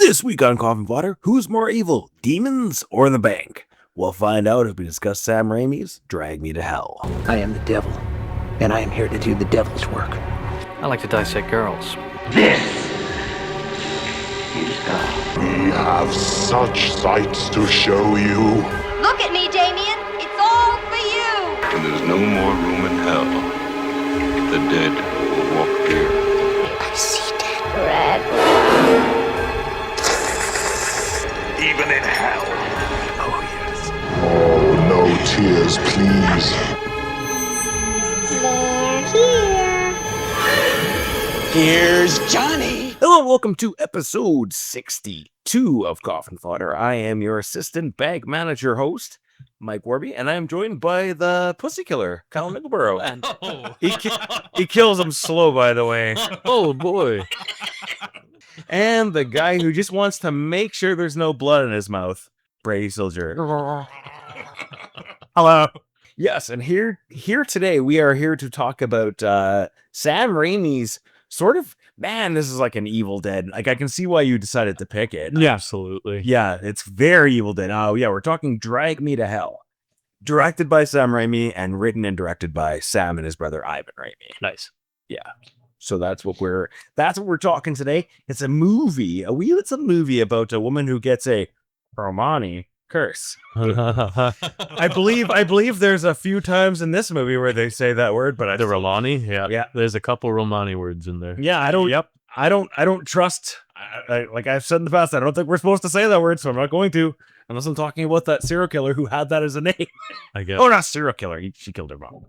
This week on Coffin Fodder, who's more evil, demons or the bank? We'll find out as we discuss Sam Raimi's Drag Me to Hell. I am the devil, and I am here to do the devil's work. I like to dissect girls. This is God. We have such sights to show you. Look at me, Damien. It's all for you. When there's no more room in hell, the dead will walk here. I see dead red. Even in hell. Oh, yes. Oh, no tears, please. Here's Johnny. Hello and welcome to episode 62 of Coffin Fodder. I am your assistant bank manager host, Mike Warby, and I am joined by the pussy killer, Kyle Nickelborough. He kills him slow, by the way. Oh boy. And the guy who just wants to make sure there's no blood in his mouth, Brady Silger. Hello. Yes, and here today we are here to talk about Sam Raimi's sort of, man, this is like an Evil Dead. Like, I can see why you decided to pick it. Yeah, absolutely. Yeah, it's very Evil Dead. Oh, yeah, we're talking Drag Me to Hell. Directed by Sam Raimi and written and directed by Sam and his brother Ivan Raimi. Nice. Yeah. So that's what we're talking today. It's a movie. It's a movie about a woman who gets a Romani curse. I believe there's a few times in this movie where they say that word, but The Romani? Yeah. Yeah. There's a couple Romani words in there. Yeah, I don't. Yep. I don't trust. Like I've said in the past, I don't think we're supposed to say that word, so I'm not going to, unless I'm talking about that serial killer who had that as a name. I guess. Oh, not serial killer. She killed her mom.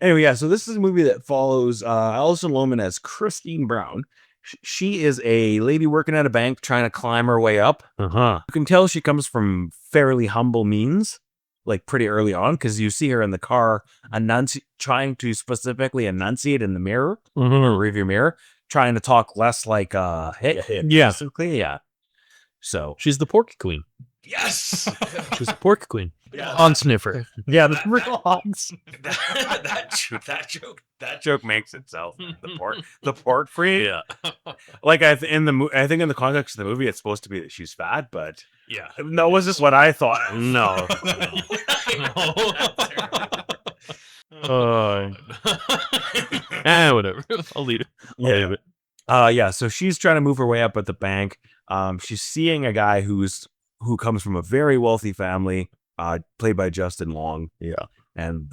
Anyway, yeah. So this is a movie that follows Alison Lohman as Christine Brown. She is a lady working at a bank trying to climb her way up. Uh-huh. You can tell she comes from fairly humble means, like pretty early on, because you see her in the car trying to specifically enunciate in the mirror, or rearview mirror, trying to talk less like hit. Yeah. Basically, yeah. So She's the pork queen. yes, She's the pork queen. Yeah. On sniffer. yeah, the real odds. that joke makes itself. The pork free. Yeah. Like I think in the context of the movie, it's supposed to be that she's fat, but Yeah. no, was this what I thought? No. Whatever. I'll leave it. Yeah. Leave it. Yeah. So she's trying to move her way up at the bank. She's seeing a guy who comes from a very wealthy family, played by Justin Long. Yeah. And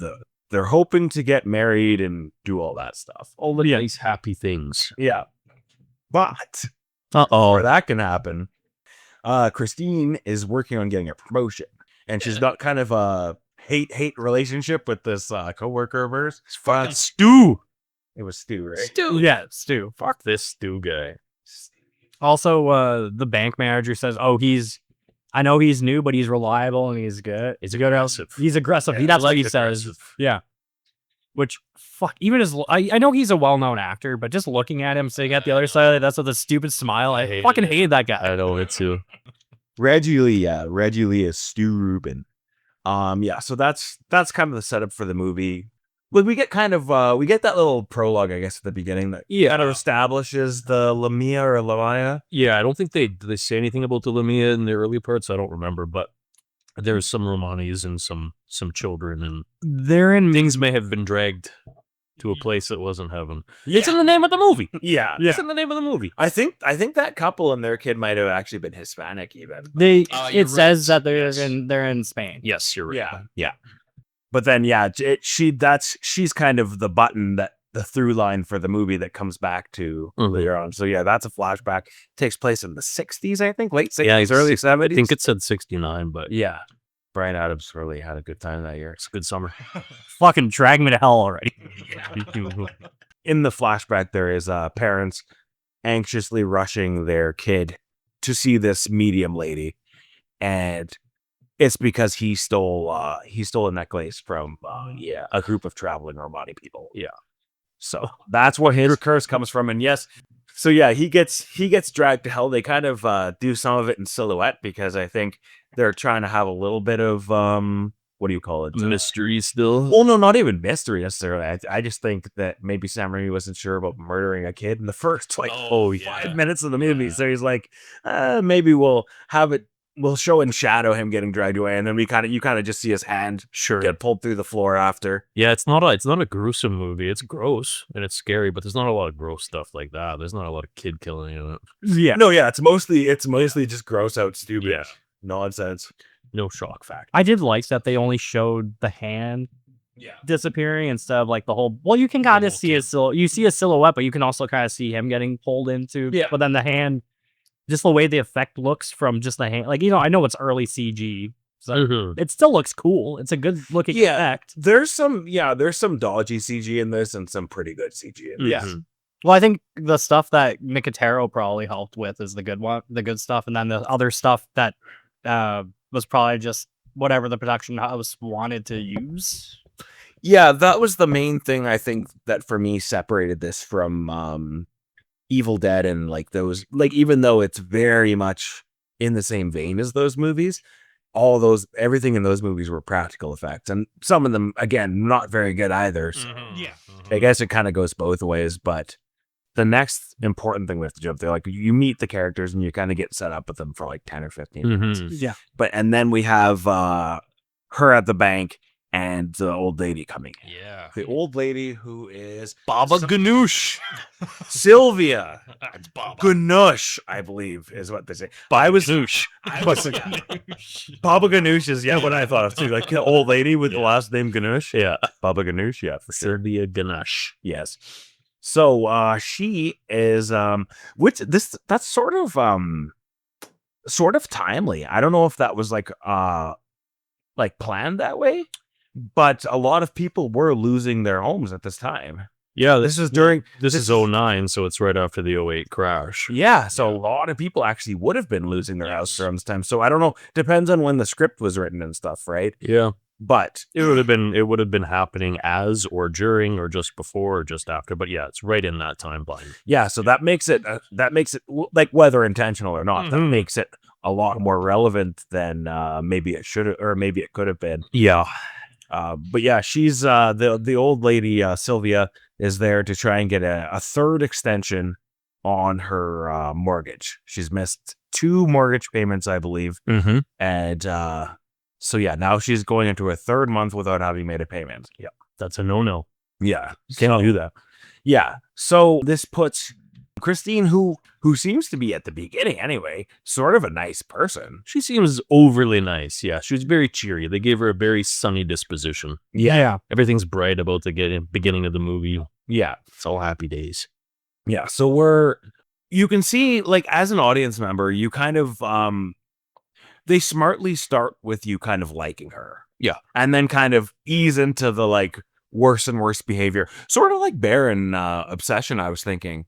they're hoping to get married and do all that stuff. All the nice happy things. Yeah. But Uh-oh. before that can happen, Christine is working on getting a promotion, and she's got kind of a hate relationship with this coworker of hers. It's fucking Stu. It was Stu, right? Stu. Yeah, Stu. Fuck this Stu guy. Also, the bank manager says, "Oh, I know he's new, but he's reliable and he's good. He's aggressive. He's aggressive. Yeah, That's what he aggressive. says. Yeah. Which fuck, even as I know he's a well-known actor, but just looking at him sitting at the other side, that's with a stupid smile. I fucking hated that guy. I know it too. Reggie Lee is Stu Rubin. Yeah, so that's kind of the setup for the movie. Like we get that little prologue, I guess, at the beginning that kind of establishes the Lamia or Lamia. Yeah, I don't think they say anything about the Lamia in the early parts. I don't remember, but there's some Romanis and some children, and They're in. things may have been dragged to a place that wasn't heaven. It's in the name of the movie. Yeah. It's in the name of the movie. I think that couple and their kid might have actually been Hispanic even. They. you're It says right. that they're Yes. they're in Spain. Yes, you're right. Yeah. But then she's kind of the button that the through line for the movie that comes back to later on. So yeah, that's a flashback. Takes place in the 60s, I think, late 60s, Yeah, early I 70s. think it said 69, but yeah. Brian Adams really had a good time that year. it's a good summer. Fucking drag me to hell already. In the flashback, there is parents anxiously rushing their kid to see this medium lady, and it's because he stole a necklace from a group of traveling Romani people. Yeah, so that's what his curse comes from. And yes, so yeah, he gets dragged to hell. They kind of do some of it in silhouette because I think they're trying to have a little bit of what do you call it? Mystery still. Well, no, not even mystery necessarily. I just think that maybe Sam Raimi wasn't sure about murdering a kid in the first 5 minutes of the movie. So he's like, maybe we'll have it. We'll show and shadow him getting dragged away, and then you kind of just see his hand get pulled through the floor after. Yeah, it's not a gruesome movie. It's gross and it's scary, but there's not a lot of gross stuff like that. There's not a lot of kid killing in it. Yeah, no, yeah, it's mostly just gross out, stupid nonsense. No shock factor. I did like that they only showed the hand disappearing instead of like the whole. Well, you can kind of see you see a silhouette, but you can also kind of see him getting pulled into. Yeah, but then the hand. Just the way the effect looks from just the hand, like, I know it's early CG, so it still looks cool. It's a good looking effect. There's some dodgy CG in this and some pretty good CG in this. Yeah. Well, I think the stuff that Nicotero probably helped with is the good stuff, and then the other stuff that was probably just whatever the production house wanted to use. Yeah, that was the main thing I think that for me separated this from Evil Dead and like those, like, even though it's very much in the same vein as those movies, everything in those movies were practical effects, and some of them again not very good either. So I guess it kind of goes both ways. But the next important thing we have to jump there, like, you meet the characters and you kind of get set up with them for like 10 or 15 minutes. Yeah, and then we have her at the bank and the old lady coming in. Yeah. The old lady who is Baba Ganoush. Sylvia That's Baba. Ganoush, I believe, is what they say. Ganoush. Baba Ganoush is what I thought of too. Like the old lady with the last name Ganoush. Yeah. Baba Ganoush, yeah, for sure. Sylvia Ganoush. Yes. So she is that's sort of timely. I don't know if that was like planned that way. But a lot of people were losing their homes at this time. Yeah, this is 09, so it's right after the 08 crash. Yeah, so a lot of people actually would have been losing their house around this time. So I don't know. Depends on when the script was written and stuff, right? Yeah, but it would have been happening as or during or just before or just after. But yeah, it's right in that timeline. Yeah, so that makes it like, whether intentional or not, that makes it a lot more relevant than maybe it should or maybe it could have been. Yeah. But yeah, she's the old lady, Sylvia, is there to try and get a third extension on her mortgage. She's missed 2 mortgage payments, I believe. And so yeah, now she's going into her 3rd month without having made a payment. Yeah, that's a no-no. Yeah, Can't do that. Yeah, so this puts Christine, who seems to be at the beginning anyway, sort of a nice person. She seems overly nice. Yeah, she was very cheery. They gave her a very sunny disposition. Yeah. Everything's bright about the beginning of the movie. Yeah, it's all happy days. Yeah, so you can see, like, as an audience member, you kind of they smartly start with you kind of liking her. Yeah, and then kind of ease into the like worse and worse behavior, sort of like Bear in Obsession. I was thinking.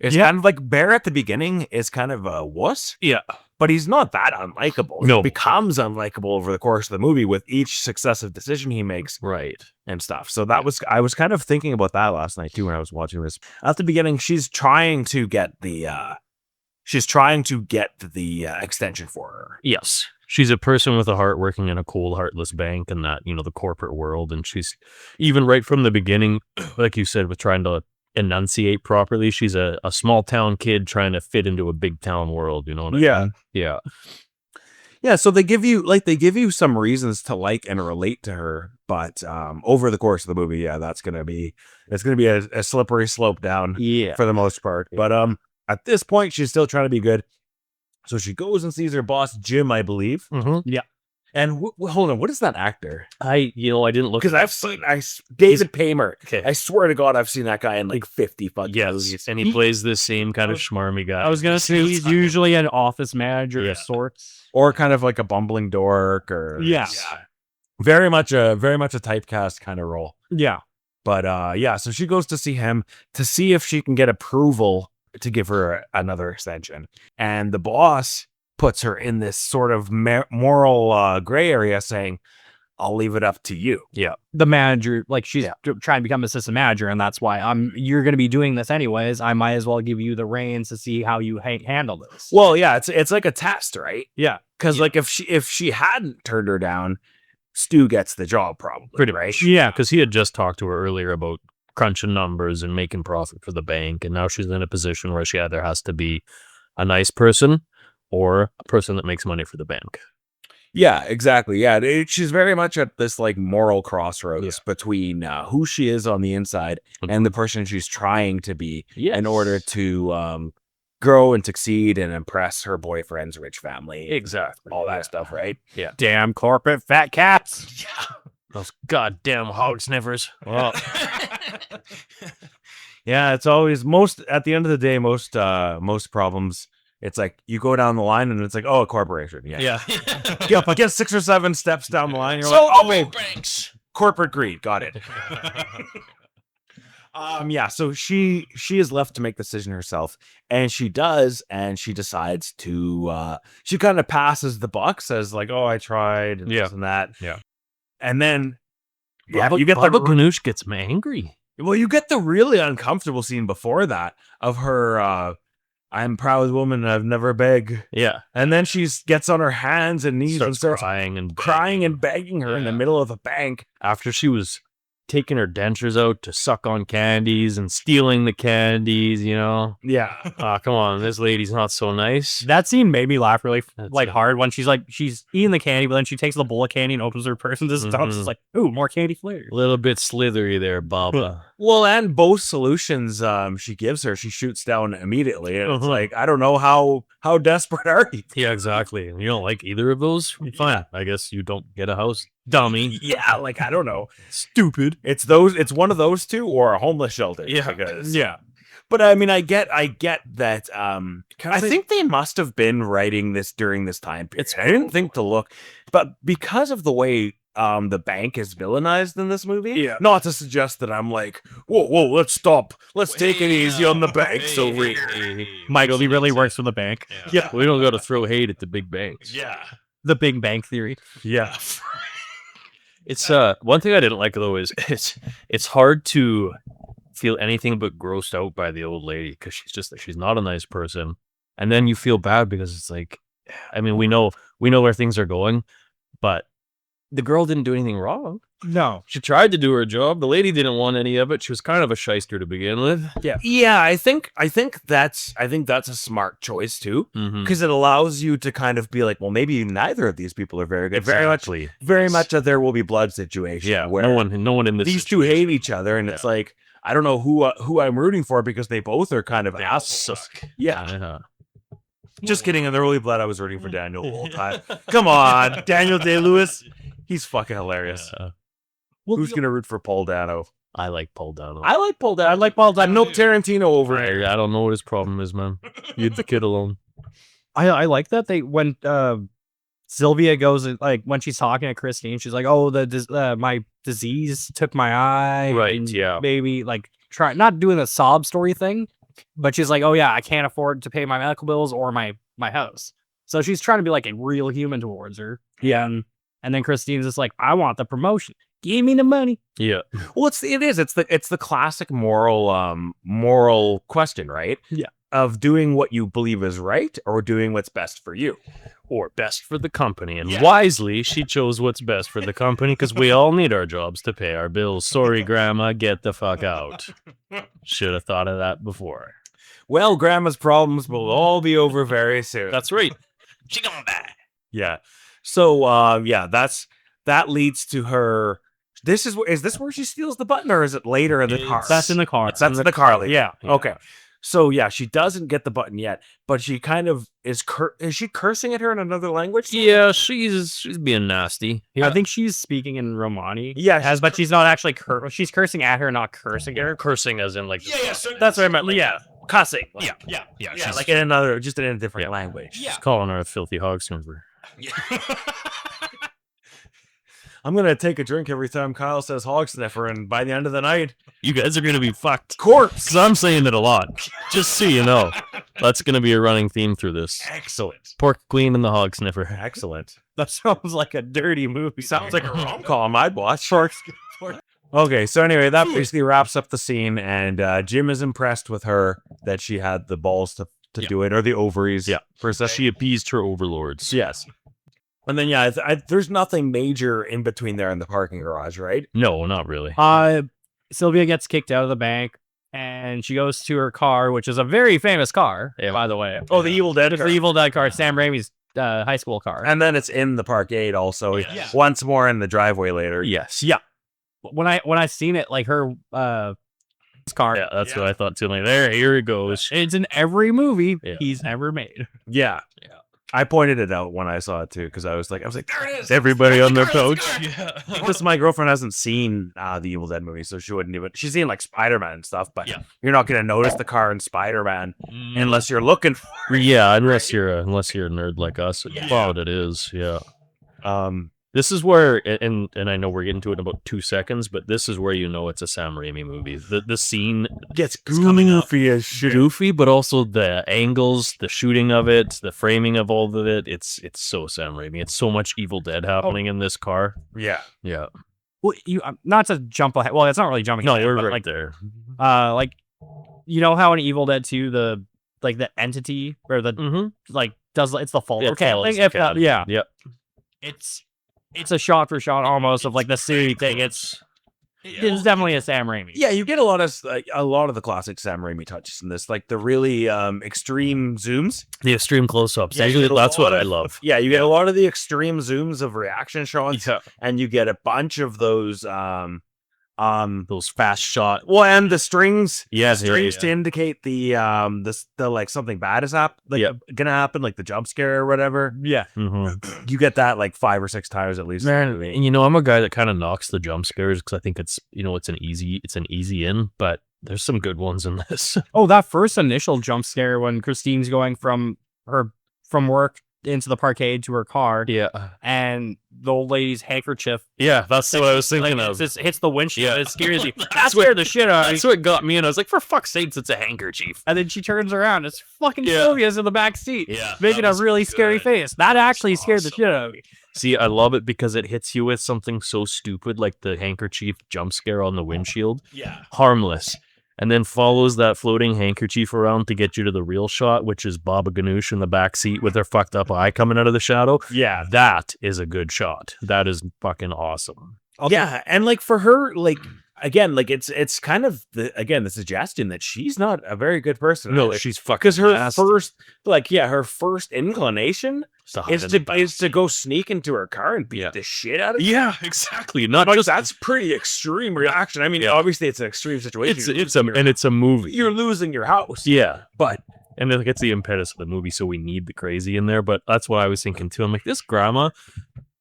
It's kind of like Bear at the beginning is kind of a wuss. Yeah. But he's not that unlikable. No. He becomes unlikable over the course of the movie with each successive decision he makes. Right. And stuff. So I was kind of thinking about that last night too when I was watching this. At the beginning, she's trying to get the extension for her. Yes. She's a person with a heart working in a cold, heartless bank and that, the corporate world. And she's even right from the beginning, like you said, with trying to enunciate properly. She's a small town kid trying to fit into a big town world, you know what I mean? Yeah, so they give you some reasons to like and relate to her, but over the course of the movie, it's gonna be a slippery slope down for the most part. But at this point she's still trying to be good. So she goes and sees her boss, Jim, I believe. Yeah. And hold on, what is that actor? I didn't look because I've seen David Paymer. Okay, I swear to God, I've seen that guy in like 50 fucking movies. And he plays this same kind of schmarmy guy. I was gonna say he's usually an office manager of sorts, or kind of like a bumbling dork, or very much a typecast kind of role. Yeah, but so she goes to see him to see if she can get approval to give her another extension, and the boss puts her in this sort of moral gray area, saying, "I'll leave it up to you." Yeah, the manager, like she's trying to become assistant manager, and that's why you're going to be doing this anyways. I might as well give you the reins to see how you handle this. Well, yeah, it's like a test, right? Yeah, because like if she hadn't turned her down, Stu gets the job, probably. Pretty right? much. Yeah, because he had just talked to her earlier about crunching numbers and making profit for the bank. And now she's in a position where she either has to be a nice person or a person that makes money for the bank. Yeah, exactly. Yeah, she's very much at this like moral crossroads between who she is on the inside and the person she's trying to be in order to grow and succeed and impress her boyfriend's rich family. Exactly. All that stuff, right? Yeah. Damn corporate fat cats. Those goddamn hog sniffers. Well, yeah, it's always at the end of the day, most problems. It's like you go down the line and it's like, oh, a corporation. Yeah. Yep. I guess 6 or 7 steps down the line. You're like, oh, wait, banks. corporate greed. Got it. Yeah. So she is left to make the decision herself, and she does, and she decides to. She kind of passes the buck, says like, oh, I tried, and this and that. Yeah. And then, You get the Ganoush gets me angry. Well, you get the really uncomfortable scene before that of her. I'm a proud woman. I've never begged. Yeah. And then she gets on her hands and knees and starts crying and begging her in the middle of a bank. After she was taking her dentures out to suck on candies and stealing the candies, you know? Yeah. Come on, this lady's not so nice. That scene made me laugh really That's hard when she's eating the candy, but then she takes the bowl of candy and opens her purse and just dumps. It's like, ooh, more candy flavor. A little bit slithery there, Baba. Well, and both solutions she gives her, she shoots down immediately. And it's like, I don't know how desperate are you? Yeah, exactly. You don't like either of those? Fine. I guess you don't get a house. Dummy. Yeah, like, I don't know. Stupid. It's one of those two or a homeless shelter. Yeah. Because, Yeah. But I mean, I get that. I think they must have been writing this during this time period. I didn't think to look, but because of the way the bank is villainized in this movie, not to suggest that I'm like, whoa, let's stop, let's take it easy on the bank. Michael, he really works for the bank. Yeah. We don't got to throw hate at the big banks. Yeah, The Big Bang Theory. yeah. It's one thing I didn't like though is it's hard to feel anything but grossed out by the old lady because she's not a nice person, and then you feel bad because it's like, I mean, we know where things are going, but the girl didn't do anything wrong. No. She tried to do her job. The lady didn't want any of it. She was kind of a shyster to begin with. Yeah. I think that's a smart choice too, because it allows you to kind of be like, well, maybe neither of these people are very good. Very much a there will be blood situation. Yeah, where no one in this. These two hate each other, and it's like, I don't know who I'm rooting for because they both are kind of assholes. Yeah. Just kidding. In the early blood, I was rooting for Daniel the whole time. Come on, Daniel Day-Lewis. He's fucking hilarious. Who's gonna root for Paul Dano? I like Paul Dano. I like Paul Dano. I'm no Tarantino over here. I don't know what his problem is, man. Leave the kid alone. I like that when Sylvia goes, like, when she's talking to Christine, she's like, oh, my disease took my eye. Right, and yeah. Maybe, like, try not doing a sob story thing, but she's like, oh, yeah, I can't afford to pay my medical bills or my house. So she's trying to be, like, a real human towards her. Yeah. And then Christine's just like, I want the promotion. Give me the money. Yeah. Well, it's the classic moral question, right? Yeah. Of doing what you believe is right or doing what's best for you. Or best for the company. And wisely, she chose what's best for the company because we all need our jobs to pay our bills. Sorry, Grandma, get the fuck out. Should have thought of that before. Well, Grandma's problems will all be over very soon. That's right. She gonna die. Yeah. So, that leads to her. Is this where she steals the button, or is it later in the car? That's in the car. That's in the car. Yeah. Okay. So yeah, she doesn't get the button yet, but she kind of is. Is she cursing at her in another language? Yeah, she's being nasty. Yeah. I think she's speaking in Romani. Yeah, but she's not actually she's cursing at her, not cursing at her. Cursing as in like. Yeah. So that's what I meant. Like, cussing. Like, Yeah. Yeah, like in a different language. She's calling her a filthy hog sniffer. I'm gonna take a drink every time Kyle says hog sniffer, and by the end of the night, you guys are gonna be fucked. Corpse. Because I'm saying it a lot. Just so you know, that's gonna be a running theme through this. Excellent. Pork Queen and the hog sniffer. Excellent. That sounds like a dirty movie. Sounds like a rom-com I'd watch. Okay, so anyway, that basically wraps up the scene, and Jim is impressed with her that she had the balls to do it, or the ovaries. Yeah. She appeased her overlords. Yes. And then there's nothing major in between there in the parking garage, right? No, not really. Sylvia gets kicked out of the bank, and she goes to her car, which is a very famous car, by the way. Oh, the Evil Dead It's car. the Evil Dead car, Sam Raimi's high school car. And then it's in the parkade also. Once more in the driveway later. Yes. Yeah. When I seen it, like her car. Yeah, that's what I thought too. Like, here it goes. It's in every movie he's ever made. Yeah. I pointed it out when I saw it too, because I was like, there it is. Everybody on their couch. Yeah. Because my girlfriend hasn't seen the Evil Dead movie, so she wouldn't even. She's seen like Spider-Man and stuff, but you're not gonna notice the car in Spider-Man unless you're looking for it. Yeah, unless you're a nerd like us. Wow, it is. Yeah. This is where, and I know we're getting to it in about 2 seconds, but this is where you know it's a Sam Raimi movie. The scene gets goofy as shit. Goofy, but also the angles, the shooting of it, the framing of all of it. It's so Sam Raimi. It's so much Evil Dead happening in this car. Yeah. Yeah. Well, not to jump ahead. Well, it's not really jumping. No, ahead, you're but, right like, there. Like, you know how in Evil Dead 2, the entity or the does it's the Fodder. Yeah. Yep. It's a shot for shot almost of like the Siri thing. It's definitely a Sam Raimi. Yeah, you get a lot of the classic Sam Raimi touches in this, like the really extreme zooms, the extreme close-ups. Yeah, Actually, that's what I love. Yeah, you get a lot of the extreme zooms of reaction shots, and you get a bunch of those fast shot. Well, and the strings, strings to indicate the like something bad is gonna happen, like the jump scare or whatever. Yeah, you get that like 5 or 6 times at least. Man, and I'm a guy that kind of knocks the jump scares because I think it's an easy in, but there's some good ones in this. Oh, that first initial jump scare when Christine's going from work into the parkade to her car. Yeah. And the old lady's handkerchief. Yeah, that's what I was thinking of. It hits the windshield. Yeah. It scares you. That scared the shit out of me. That's what got me, and I was like, for fuck's sakes, it's a handkerchief. And then she turns around. It's fucking Sylvia's in the back seat. Yeah. Making a really scary face. That actually scared the shit out of me. See, I love it because it hits you with something so stupid like the handkerchief jump scare on the windshield. Yeah. Harmless. And then follows that floating handkerchief around to get you to the real shot, which is Baba Ganoush in the back seat with her fucked up eye coming out of the shadow. Yeah. That is a good shot. That is fucking awesome. Yeah, and like for her, like again, like it's kind of the suggestion that she's not a very good person. No, she's fucking because her nasty. her first inclination is to go sneak into her car and beat the shit out of her. Yeah, exactly. Not like, just that's pretty extreme reaction. I mean, obviously it's an extreme situation. It's a movie. You're losing your house. Yeah, and then it's the impetus of the movie, so we need the crazy in there. But that's what I was thinking too. I'm like, this grandma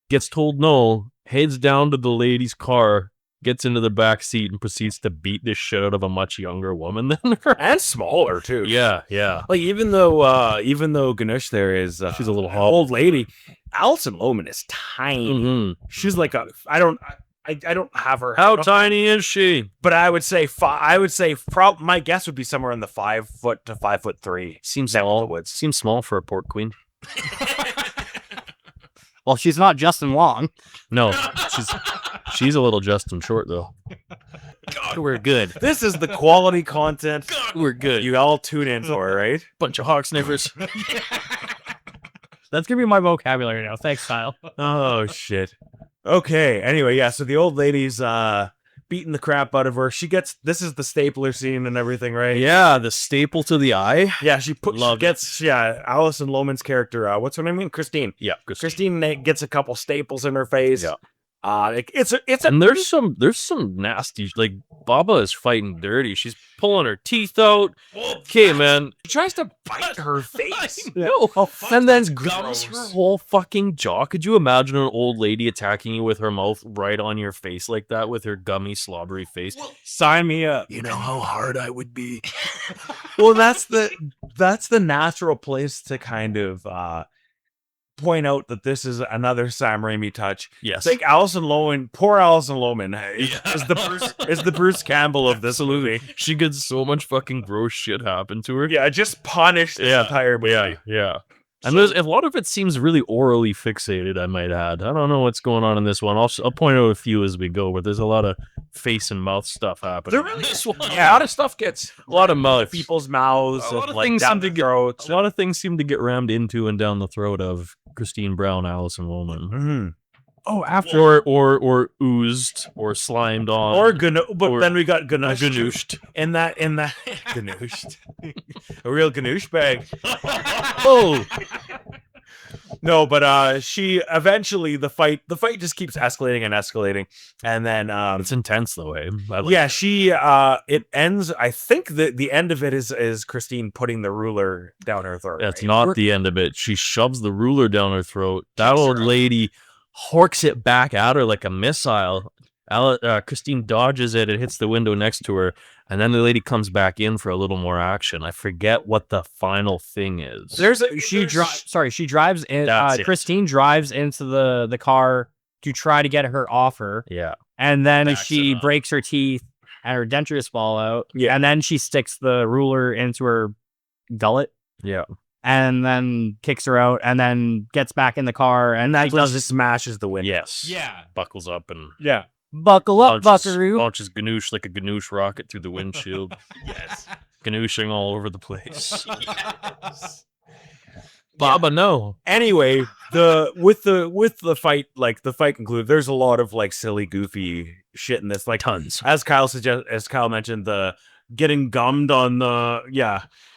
gets told no, heads down to the lady's car, gets into the back seat, and proceeds to beat this shit out of a much younger woman than her. And smaller too. Yeah, yeah. Like even though Ganush there is she's a little old lady, Alison Lohman is tiny. Mm-hmm. She's like I don't have her. How tiny is she? But I would say my guess would be somewhere in the 5 foot to 5'3". Seems small. Seems small for a pork queen. Well, she's not Justin Long. No, she's a little Justin Short though. God, we're good. This is the quality content. God, we're good. You all tune in for, right? Bunch of hawk sniffers. That's gonna be my vocabulary now. Thanks, Kyle. Oh shit. Okay. Anyway, yeah. So the old lady's beating the crap out of her. This is the stapler scene and everything, right? Yeah, the staple to the eye. Yeah, Alison Lohman's character. What's her name? Christine. Yeah, Christine gets a couple staples in her face. Yeah. And there's some nasty, like Baba is fighting dirty. She's pulling her teeth out. Okay, man. She tries to bite her face. No. And then gums her whole fucking jaw. Could you imagine an old lady attacking you with her mouth right on your face like that with her gummy, slobbery face? Well, sign me up. You know how hard I would be. Well, that's the natural place to kind of point out that this is another Sam Raimi touch. Yes. It's like poor Alison Lohman is the Bruce Campbell of this movie. She gets so much fucking gross shit happen to her. Yeah, just punished the entire movie. Yeah. And there's a lot of it seems really orally fixated, I might add. I don't know what's going on in this one. I'll point out a few as we go, but there's a lot of face and mouth stuff happening. There really is. Yeah, a lot of stuff gets a lot of mouths. People's mouths. A lot of things seem to get rammed into and down the throat of Christine Brown, Alison Lohman. Mhm. Oh, after Or oozed or slimed on. Or then we got ganoushed. Ganooshed. In that ganooshed. A real ganoush bag. Oh! No, but she eventually the fight just keeps escalating and escalating. And then It's intense though, eh? she it ends. I think the end of it is Christine putting the ruler down her throat. That's right? not the end of it. She shoves the ruler down her throat. That old lady horks it back at her like a missile. Christine dodges it. It hits the window next to her. And then the lady comes back in for a little more action. I forget what the final thing is. she drives in. That's it. Christine drives into the car to try to get her off her, Yeah. and then Backs she it up. breaks her teeth and her dentures fall out. Yeah. And then she sticks the ruler into her gullet Yeah. and then kicks her out, and then gets back in the car and then just smashes the window. Yes. Yeah. Buckles up and Yeah. Buckle up, buckaroo. launches ganoush like a ganoush rocket through the windshield. Yes. Ganoushing all over the place. Baba, no. Anyway, with the fight, like the fight concluded, there's a lot of like silly, goofy shit in this. Like Tons. as Kyle mentioned, the getting gummed on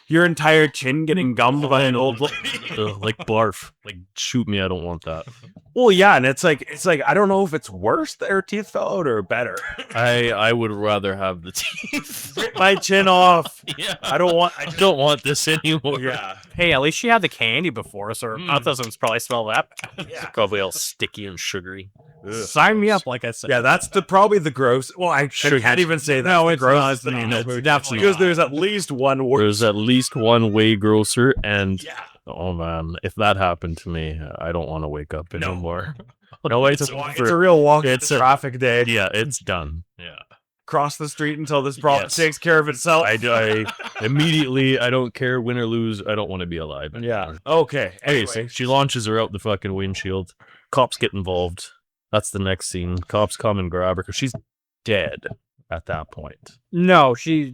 your entire chin getting gummed by an old lady. Like barf. Like shoot me, I don't want that. Well, yeah, and it's like I don't know if it's worse that her teeth fell out or better. I would rather have the teeth. Rip my chin off. Yeah. I don't want this anymore. Yeah. Hey, at least she had the candy before, so her mouth doesn't probably smell that bad. Yeah. Probably all sticky and sugary. Sign me up, like I said. Yeah, that's probably the gross. Well, I can't even say that. No, it's gross. Definitely Because there's at least one worse. There's at least one way grosser, and Yeah. oh man, if that happened to me, I don't want to wake up anymore. No, it's a real walk. It's It's a- a traffic day. Yeah, it's done. Yeah. Cross the street until this problem Yes. takes care of itself. I immediately, I don't care win or lose, I don't want to be alive anymore. Yeah. Okay. Anyways, Anyway. she launches her out the fucking windshield. Cops get involved. That's the next scene. Cops come and grab her because she's dead at that point. No, she.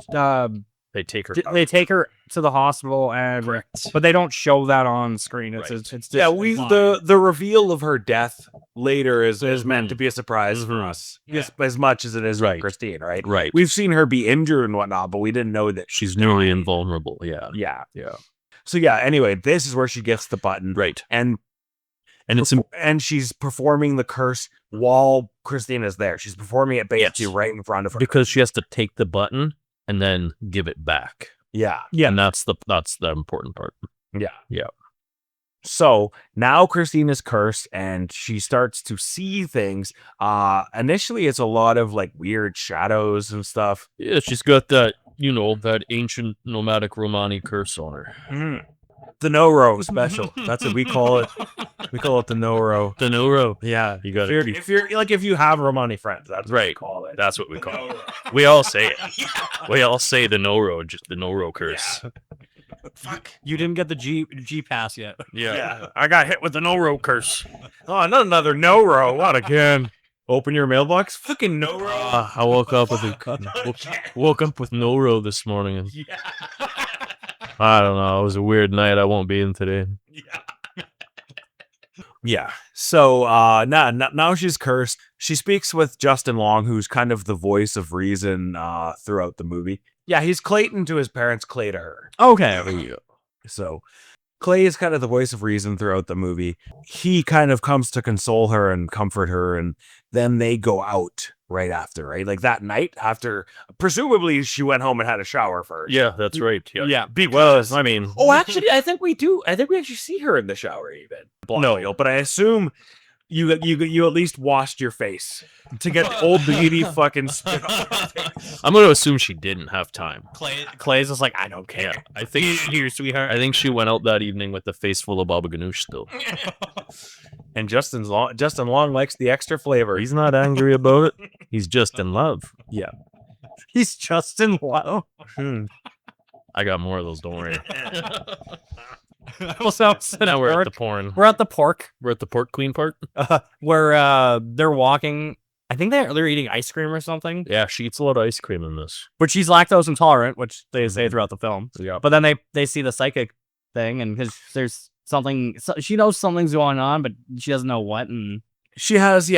They take her. They take her to the hospital, and but they don't show that on screen. It's Right. it's Yeah, the reveal of her death later is Mm-hmm. meant to be a surprise for us. Yes, as much as it is Right. with Christine, right? Right. We've seen her be injured and whatnot, but we didn't know that She's nearly invulnerable. Yeah. Yeah. Yeah. So yeah, anyway, this is where she gets the button. Right. And And and she's performing the curse while Christine is there. She's performing it basically Yes. right in front of her. because she has to take the button and then give it back. Yeah. And that's the important part. Yeah. Yeah. So now Christine is cursed and she starts to see things. Initially it's a lot of like weird shadows and stuff. Yeah, she's got that, that ancient nomadic Romani curse on her. The no-ro special. That's what we call it. We call it the no-ro. The Noro. Yeah. You got If you're if you have Romani friends, that's what we Right. call it. That's what we call it. We all say it. We all say the Noro, just the Noro curse. Fuck. You didn't get the G pass yet. Yeah. I got hit with the Noro curse. Oh, not another no-ro. Not again. Open your mailbox. Fucking no-ro. I woke up with Noro this morning. And I don't know. It was a weird night. I won't be in today. Yeah. So now she's cursed. She speaks with Justin Long, who's kind of the voice of reason throughout the movie. Yeah, he's Clayton to his parents, Clay to her. Okay. So Clay is kind of the voice of reason throughout the movie. He kind of comes to console her and comfort her, and then they go out right after, right? Like that night after, presumably she went home and had a shower first. Yeah, that's right. Yeah. Because, I mean, Oh, actually, I think we do. I think we actually see her in the shower even. No, but I assume you at least washed your face to get the old beauty fucking spit off your face. I'm going to assume she didn't have time. Clay's just like, I don't care. Yeah, I think Here, sweetheart. I think she went out that evening with a face full of baba ganoush still. And Justin Long likes the extra flavor. He's not angry about it. He's just in love. Yeah. He's Justin Long. I got more of those, don't worry. Well, so Now we're at the porn. we're at the pork We're at the pork queen part. where they're walking. I think they're eating ice cream or something. Yeah, she eats a lot of ice cream in this. But she's lactose intolerant, which they say throughout the film. Yeah. But then they see the psychic thing, and because there's something. So she knows something's going on, but she doesn't know what. And she has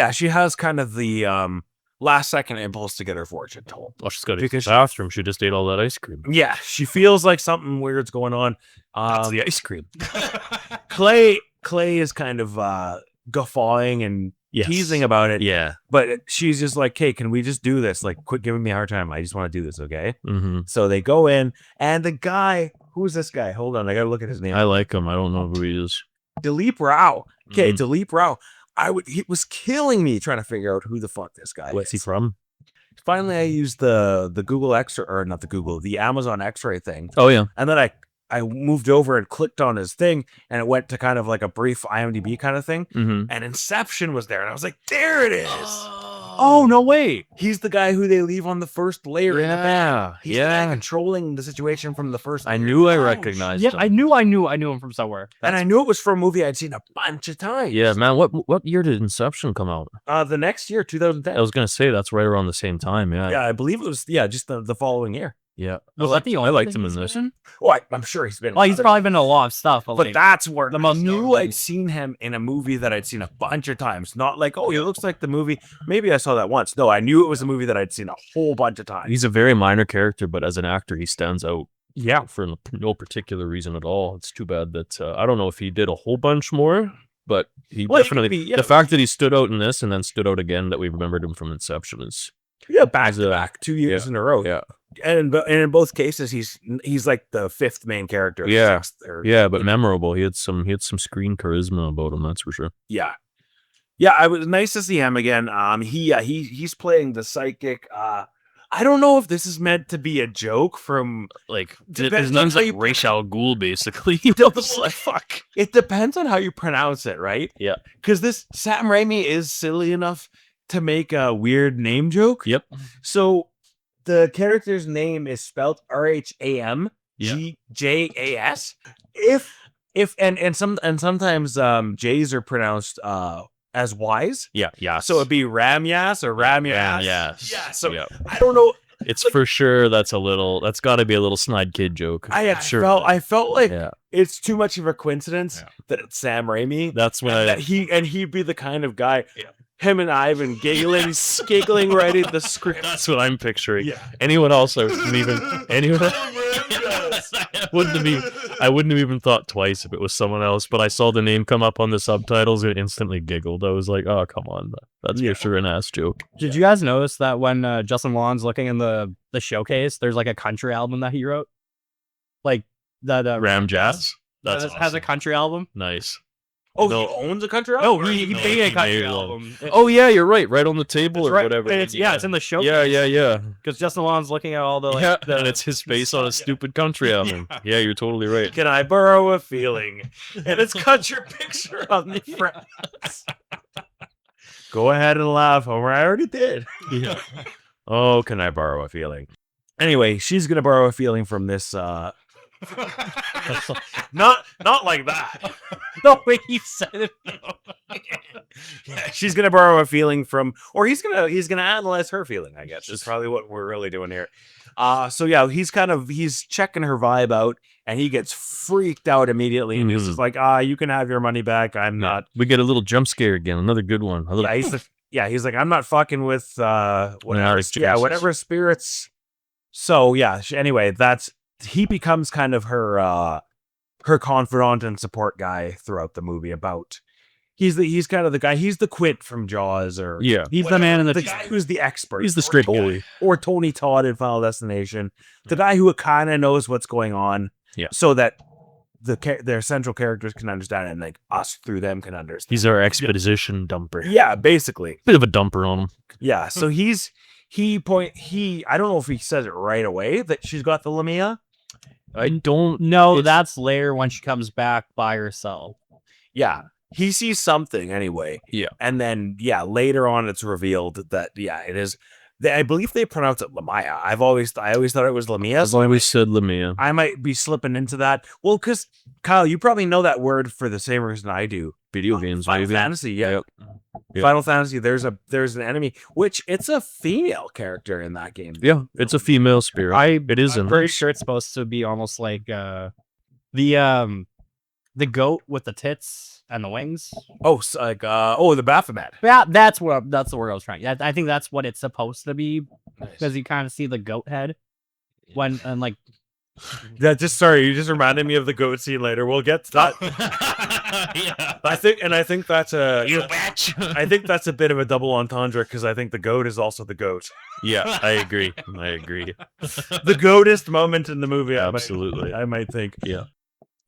kind of the last second impulse to get her fortune told. Oh, she's got to Because the bathroom. She just ate all that ice cream. Yeah, she feels like something weird's going on. That's the ice cream. Clay is kind of guffawing and teasing about it. Yeah. But she's just like, hey, can we just do this? Like, quit giving me a hard time. I just want to do this, okay? Mm-hmm. So they go in, and the guy, who's this guy? Hold on, I gotta look at his name. I like him. I don't know who he is. Dilip Rao. Okay, Mhm. Dilip Rao. He was killing me trying to figure out who the fuck this guy What's he is. from? Finally, I used the Google X-ray, or not the Google, the Amazon X-ray thing. Oh, yeah. And then I moved over and clicked on his thing, and it went to kind of like a brief IMDb kind of thing. Mm-hmm. And Inception was there, and I was like, there it is. oh no way! He's the guy who they leave on the first layer. In the back. Yeah. He's the guy controlling the situation from the first. I layer. knew I recognized Yeah, him. I knew him from somewhere. And I knew it was from a movie I'd seen a bunch of times. Yeah, man. What year did Inception come out? The next year, 2010. I was gonna say that's right around the same time. Yeah. Yeah, I believe it was. Yeah, just the following year. Yeah. Was that the only I liked thing him in he's this. been in? Oh, I'm sure he's been. Well, he's other- probably been in a lot of stuff. But like, that's where the I most knew notable- I'd seen him in a movie that I'd seen a bunch of times. Not like, oh, it looks like the movie. Maybe I saw that once. No, I knew it was a movie that I'd seen a whole bunch of times. He's a very minor character, but as an actor, he stands out. Yeah. For no particular reason at all. It's too bad that I don't know if he did a whole bunch more, but he Well, he definitely. could be, yeah. The fact that he stood out in this and then stood out again that we remembered him from Inception is. Yeah, back to back, 2 years in a row. Yeah. And in both cases, he's like the fifth main character. Yeah. Sixth, or, Yeah, but memorable. He had some screen charisma about him. That's for sure. yeah. It was nice to see him again. He's playing the psychic. I don't know if this is meant to be a joke from Like Depends his name's on how like you- Ra's al Ghul, basically. fuck. It depends on how you pronounce it, right? Yeah. Because this Sam Raimi is silly enough to make a weird name joke. Yep. So the character's name is spelled RHAMGJAS. Sometimes J's are pronounced as Y's. Yeah. So it'd be Ramyas or Ramyas. Yes. Yeah. So yeah. I don't know. It's for sure that's got to be a little snide kid joke. I felt like Yeah. it's too much of a coincidence that it's Sam Raimi. That's when That he'd be the kind of guy. Yeah. Him and Ivan giggling right at the script. That's what I'm picturing. Yeah. Anyone else I wouldn't even I wouldn't have even thought twice if it was someone else, but I saw the name come up on the subtitles and instantly giggled. I was like, oh come on. That's for sure an ass joke. Did you guys notice that when Justin Lon's looking in the showcase, there's like a country album that he wrote? Like that Ram Jazz? That's has a awesome. country album? Nice. Oh, No. he owns a country No, album? he No, made a he country made one. album. Oh yeah, you're right on the table It's or right- whatever. It's in the showcase. Yeah. Because Justin Lon's looking at all the And it's his face on a stupid country album. Yeah, you're totally right. Can I borrow a feeling? And it's got your picture on the front. Go ahead and laugh, Homer. I already did. Yeah. Oh, can I borrow a feeling? Anyway, she's gonna borrow a feeling from this. Not like that. the way he said it. She's gonna borrow a feeling from, or he's gonna analyze her feeling. I guess is probably what we're really doing here. So yeah, he's checking her vibe out, and he gets freaked out immediately, and he's just like, you can have your money back. I'm not. We get a little jump scare again. Another good one. A little- He's like, I'm not fucking with whatever. Yeah, whatever spirits. So yeah. Anyway, he becomes kind of her confidant and support guy throughout the movie. He's kind of the guy. He's the Quint from Jaws, or Yeah. He's the man in the guy who's the expert. He's the straight bully. or Tony Todd in Final Destination, the guy who kind of knows what's going on. Yeah. So that their central characters can understand it, and like us through them can understand. He's our exposition dumper. Yeah, basically. Bit of a dumper on him. Yeah. So I don't know if he says it right away that she's got the Lamia. I don't No, that's later when she comes back by herself. Yeah. He sees something anyway. Yeah. And then, later on it's revealed that, it is. I believe they pronounce it Lamia. I always thought it was Lamia. As long as we said Lamia. I might be slipping into that. Well, because, Kyle, you probably know that word for the same reason I do. Video games, Final maybe. Fantasy, yeah. Yep. Yep. Final Fantasy, there's an enemy, which it's a female character in that game. Yeah, it's a female spirit. It is I'm in pretty sure it's supposed to be almost like the the goat with the tits and the wings. Oh, so like the Baphomet. Yeah, that's the word I was trying. I think that's what it's supposed to be because you kind of see the goat head when and like. Yeah, you just reminded me of the goat scene later. We'll get to that. Yeah. I think that's a You bitch. I think that's a bit of a double entendre because I think the goat is also the goat. Yeah, I agree. The goatest moment in the movie. Absolutely. I might think. Yeah.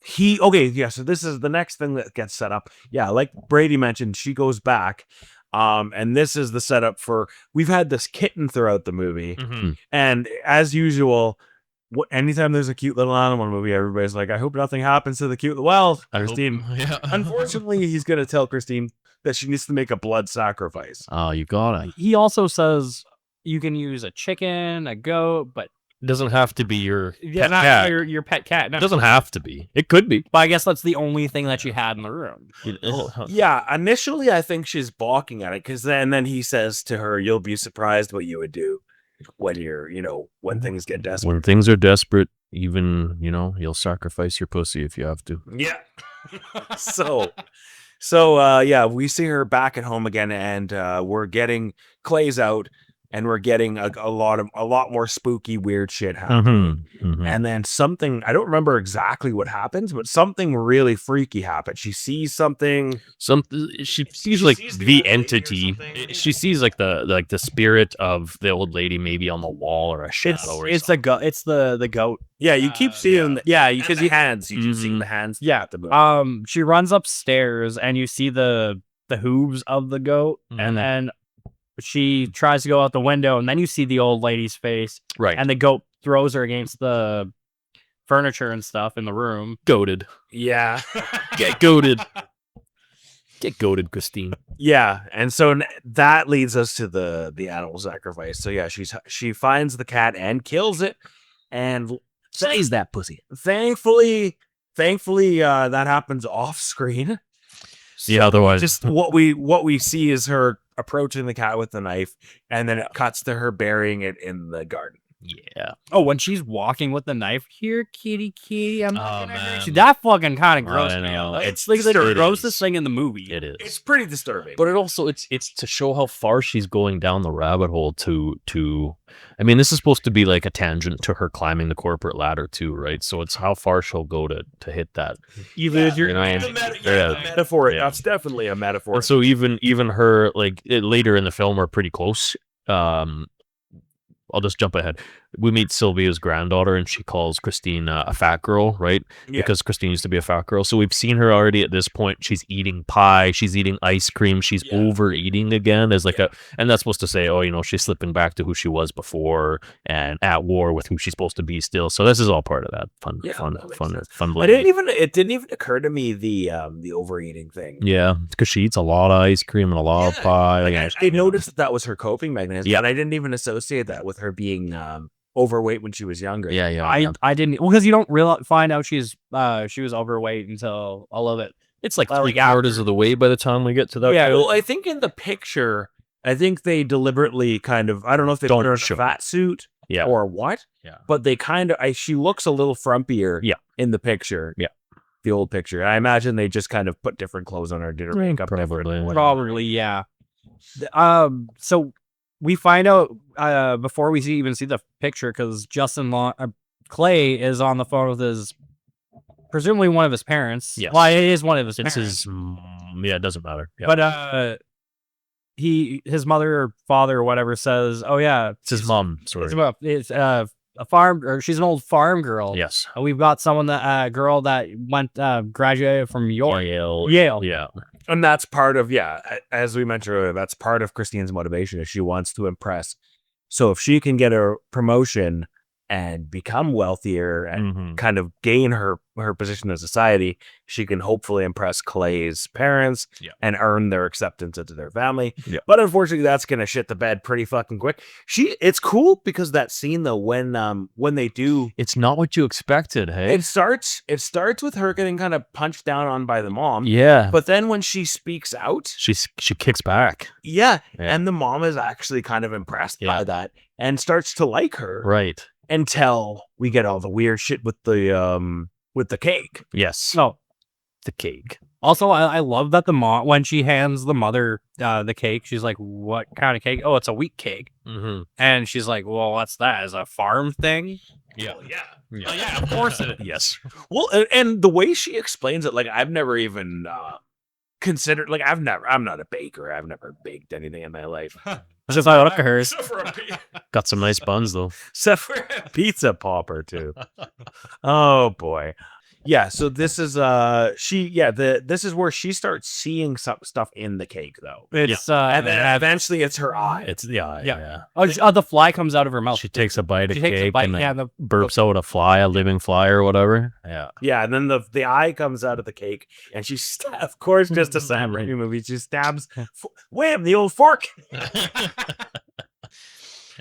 So this is the next thing that gets set up. Yeah, like Brady mentioned, she goes back. And this is the setup for we've had this kitten throughout the movie. Mhm. And as usual, anytime there's a cute little animal movie, everybody's like, I hope nothing happens to the cute. Well, Christine, Yeah. unfortunately, he's going to tell Christine that she needs to make a blood sacrifice. Oh, you got it. He also says you can use a chicken, a goat, but It doesn't have to be your yeah, pet not cat. your pet cat. No. It doesn't have to be. It could be. But I guess that's the only thing that you had in the room. Yeah, initially, I think she's balking at it because then he says to her, you'll be surprised what you would do when when things get desperate. When things are desperate, even, you'll sacrifice your pussy if you have to. Yeah. So we see her back at home again, and we're getting Clay's out, and we're getting a lot more spooky, weird shit happening. And then something, I don't remember exactly what happens, but something really freaky happens. She sees something. She sees like the entity. She sees like the spirit of the old lady maybe on the wall or a shadow or It's something. it's the goat. Yeah, you keep seeing because the hands. You keep seeing the hands. Yeah. She runs upstairs and you see the hooves of the goat, and then she tries to go out the window, and then you see the old lady's face, Right. and the goat throws her against the furniture and stuff in the room. Goated. Yeah. Get goated. Get goated, Christine. Yeah, and so that leads us to the animal sacrifice. So yeah, she finds the cat and kills it, and Says that pussy. thankfully, that happens off screen. Yeah, otherwise. Just what we see is her approaching the cat with the knife, and then it cuts to her burying it in the garden. Yeah. Oh, when she's walking with the knife, here, kitty, I'm not gonna hurt you. man. That fucking kind of gross. I me know. out. It's It's like the disturbing. grossest thing in the movie. It is. It's pretty disturbing. But it also it's to show how far she's going down the rabbit hole to I mean, this is supposed to be like a tangent to her climbing the corporate ladder too, right? So it's how far she'll go to hit that. Even if you're You know, and- the metaphor, Yeah. that's definitely a metaphor. And so even her later in the film are pretty close. I'll just jump ahead. We meet Sylvia's granddaughter, and she calls Christine a fat girl, right? Yeah. Because Christine used to be a fat girl. So we've seen her already at this point. She's eating pie. She's eating ice cream. She's overeating again as and that's supposed to say, she's slipping back to who she was before and at war with who she's supposed to be still. So this is all part of that fun. It didn't even occur to me the overeating thing. Yeah, because she eats a lot of ice cream and a lot of pie. I noticed that was her coping mechanism. Yeah. And I didn't even associate that with her being overweight when she was younger. Yeah. I didn't because you don't find out she was overweight until all of it. It's like 3 hours of the way by the time we get to that. Yeah, well, I think in the picture, I think they deliberately kind of, I don't know if they put her in a show fat suit Yeah. or what, Yeah. but they kind of, she looks a little frumpier in the picture. Yeah. The old picture. I imagine they just kind of put different clothes on her, did her makeup different. Probably, yeah. So we find out before we even see the picture because Clay is on the phone with his, presumably one of his parents. Yes. Well, it is one of his It's parents. it doesn't matter. Yeah. But his mother or father or whatever says, "Oh yeah, It's his mom. Sorry. it's a farm, or she's an old farm girl. Yes. We've got someone girl that went graduated from Yale. Yeah. And that's part of, as we mentioned earlier, that's part of Christine's motivation is she wants to impress. So if she can get a promotion and become wealthier and kind of gain her position in society, she can hopefully impress Clay's parents and earn their acceptance into their family. Yeah. But unfortunately, that's gonna shit the bed pretty fucking quick. It's cool because that scene though, when they do, It's not what you expected, hey? it starts with her getting kind of punched down on by the mom. Yeah. But then when she speaks out, She kicks back. yeah, Yeah. and the mom is actually kind of impressed by Yeah. that and starts to like her Right. until we get all the weird shit with the cake. Yes. No. the cake. Also, I love that the mom, when she hands the mother the cake, she's like, "What kind of cake?" "Oh, it's a wheat cake." Mm-hmm. And she's like, "Well, what's that? Is a farm thing?" Yeah. Yeah, of course it is. Yes. Well, and the way she explains it, like I've never even considered, like I'm not a baker. I've never baked anything in my life. That's just how I look at hers. Got some nice buns though. Except for a pizza popper too. Oh boy. Yeah, so this is this is where she starts seeing some stuff in the cake though. It's And then eventually it's her eye. It's yeah. Oh, the fly comes out of her mouth. She takes a bite of She takes a cake bite, and then yeah, the burps out a living fly or whatever. Yeah. Yeah, and then the eye comes out of the cake, and she of course, just a Sam Raimi movie. She stabs, wham, the old fork.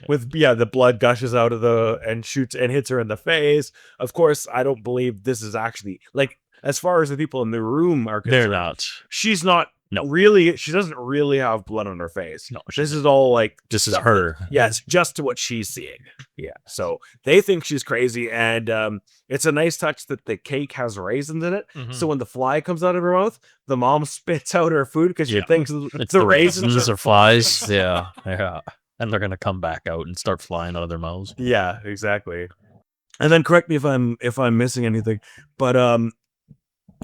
With the blood gushes out of and shoots and hits her in the face. Of course, I don't believe this is actually, like, as far as the people in the room are They're concerned, not. she's not No. really. She doesn't really have blood on her face. No, This is all like This is stuff her. Yeah, it's just what she's seeing. Yeah, so they think she's crazy, and it's a nice touch that the cake has raisins in it. Mhm. So when the fly comes out of her mouth, the mom spits out her food because she Yeah. thinks It's the raisins or flies. Yeah. And they're gonna come back out and start flying out of their mouths. Yeah, exactly. And then correct me if I'm missing anything, but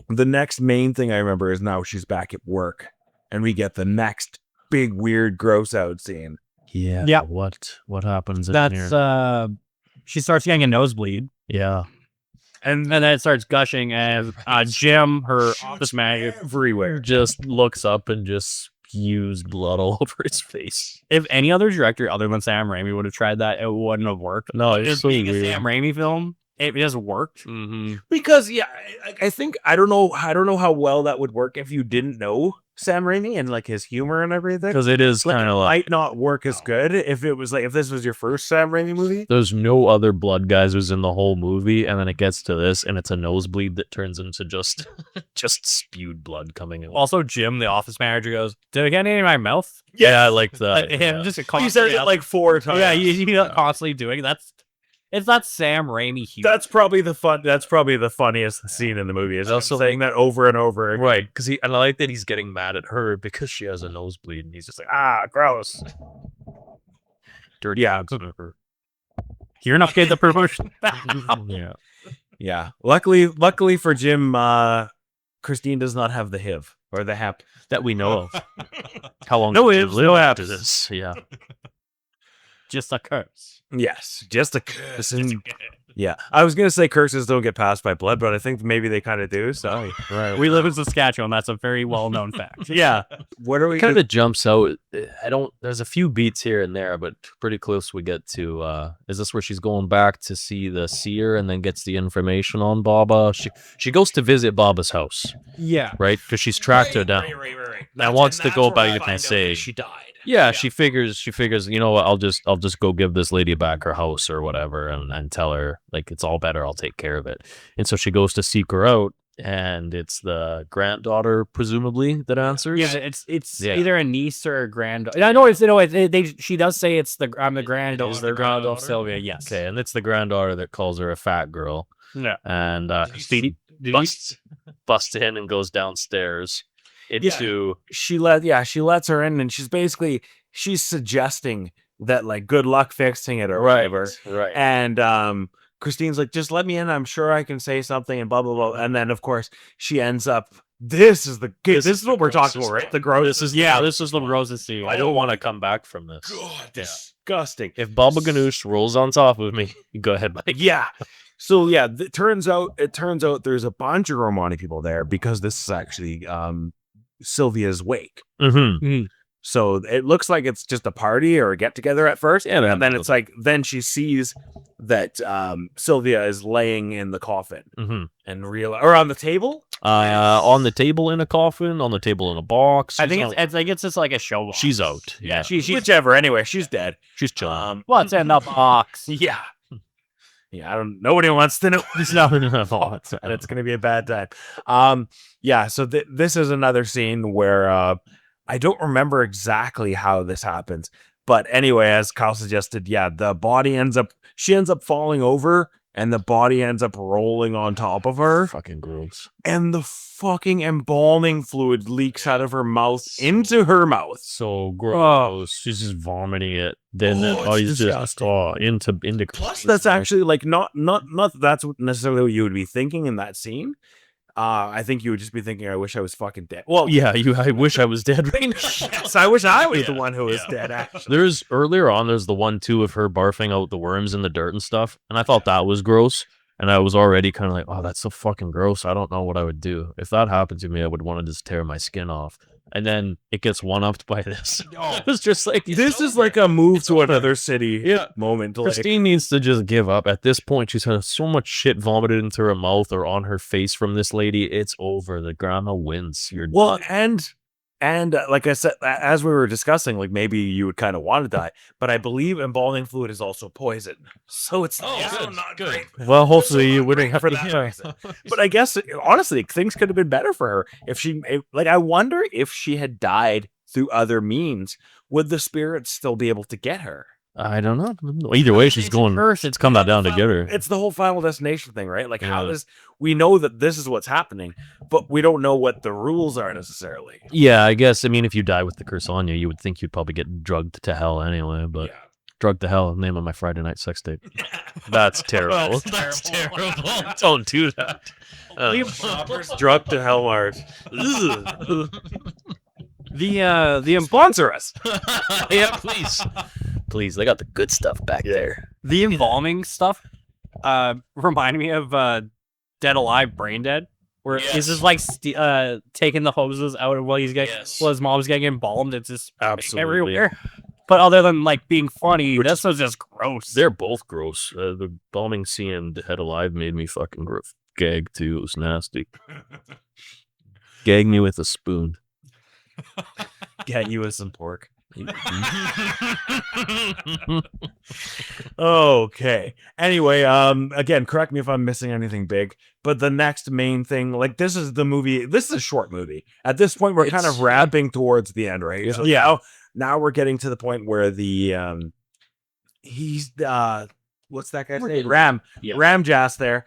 the next main thing I remember is now she's back at work, and we get the next big weird gross out scene. Yeah. Yeah. What happens in That's here? she starts getting a nosebleed, Yeah. and then it starts gushing, and Jim, her office manager, Everywhere. Just looks up and just spews blood all over his face. if any other director other than Sam Raimi would have tried that, it wouldn't have worked. No, it's Just so being a weird. Sam Raimi film, it just worked. Mm-hmm. Because I think I don't know how well that would work if you didn't know Sam Raimi and like his humor and everything. Because it is Like, kind it of like might not work as good if it was like if this was your first Sam Raimi movie. there's no other blood guys who's in the whole movie, and then it gets to this, and it's a nosebleed that turns into just spewed blood coming out. Also, Jim, the office manager, goes, "Did I get any in my mouth?" Yeah, I like that. Him just He constantly says it like 4 times. yeah, he's constantly doing it's not Sam Raimi humor. That's probably the funniest scene in the movie. Is also saying that over and over again. Right, because and I like that he's getting mad at her because she has a nosebleed, and he's just like, Gross. dirty. Yeah. You're enough get the promotion. Yeah. Yeah. Luckily for Jim, Christine does not have the HIV or the HAP. That we know of. How long? No did ifs, you no live after apps. this? Yeah. Just a curse. Yes, just a curse. Yeah, I was gonna say curses don't get passed by blood, but I think maybe they kind of do. So Right. We live in Saskatchewan. That's a very well-known fact. yeah, what are we? Kind of jumps out. There's a few beats here and there, but pretty close we get to. Is this where she's going back to see the seer and then gets the information on Baba? She goes to visit Baba's house, Yeah. right? Because she's tracked her down. Right. And wants to go back and say she died. Yeah, she figures, you know what, I'll just go give this lady back her house or whatever and tell her like it's all better, I'll take care of it. And so she goes to seek her out, and it's the granddaughter presumably that answers. Yeah, it's Yeah. either a niece or a granddaughter. I know she does say it's I'm the granddaughter. Is the granddaughter? Sylvia, yes. Okay, and it's the granddaughter that calls her a fat girl. Yeah. And Did he- busts in and goes downstairs into She lets her in, and she's suggesting that like good luck fixing it or whatever. right. And Christine's like, just let me in. I'm sure I can say something and blah blah blah. And then of course she ends up. This is what we're talking about, right? The gross. This is the grossest scene. I don't want to come back from this. God, disgusting. If Baba Ganoush rolls on top of me, go ahead, Mike. Yeah. So yeah, it turns out there's a bunch of Romani people there because this is actually Sylvia's wake. Mm-hmm. So it looks like it's just a party or a get together at first. Yeah, and then it's like then she sees that Sylvia is laying in the coffin Mm-hmm. and or on the table. On the table in a coffin, on the table in a box. I think it's just like a show box. she's out. Yeah, She's Whichever. Anyway, she's dead. she's chilling. what's in the box? Yeah. Yeah, nobody wants to know what's No, and it's going to be a bad time. Yeah, so this is another scene where I don't remember exactly how this happens, but anyway, as Kyle suggested, yeah, the body ends up falling over and the body ends up rolling on top of her, Fucking gross. and the fucking embalming fluid leaks out of her mouth into her mouth. So gross. She's just vomiting it. Then the Oh, it's body's just disgusting. into. Plus, that's actually like not that's necessarily what you would be thinking in that scene. I think you would just be thinking, I wish I was fucking dead. Well, Yeah, I wish I was dead right now. yes, I wish I was the one who was dead, actually. There's the one too of her barfing out the worms in the dirt and stuff, and I thought that was gross. And I was already kind of like, oh, that's so fucking gross. I don't know what I would do if that happened to me. I would want to just tear my skin off. And then it gets one-upped by this. It's just like This is like a move to another city moment. Like, Christine needs to just give up. At this point, she's had so much shit vomited into her mouth or on her face from this lady. It's over. The grandma wins. You're well, done. and like I said, as we were discussing, like maybe you would kind of want to die, but I believe embalming fluid is also poison, so it's also not great. Well, hopefully you wouldn't have for to that yeah. reason. But I guess honestly, things could have been better for her if like I wonder if she had died through other means, would the spirits still be able to get her? I don't know. Either way, she's going. It's come down to get her. It's the whole Final Destination thing, right? Like, how Yeah. does we know that this is what's happening, but we don't know what the rules are necessarily. Yeah, I guess. I mean, if you die with the curse on you, you would think you'd probably get drugged to hell anyway. But drugged to hell, name of my Friday night sex tape. That's terrible. That's terrible. Don't do that. Drugged to hell, Mars. The Sponsor us. Yeah, please. Please, they got the good stuff back there. the embalming stuff reminded me of Dead Alive, Brain Dead, where he's just like taking the hoses out of while he's getting while his mom's getting embalmed. It's just Absolutely. everywhere. But other than like being funny, this was just gross. They're both gross. The embalming scene in Dead Alive made me fucking gag too. It was nasty. Gag me with a spoon. Get you with some pork. Okay. Anyway, again, correct me if I'm missing anything big, but the next main thing, like this is a short movie. At this point, we're kind of wrapping towards the end, right? So now we're getting to the point where the he's what's that guy's name? Ram Jass there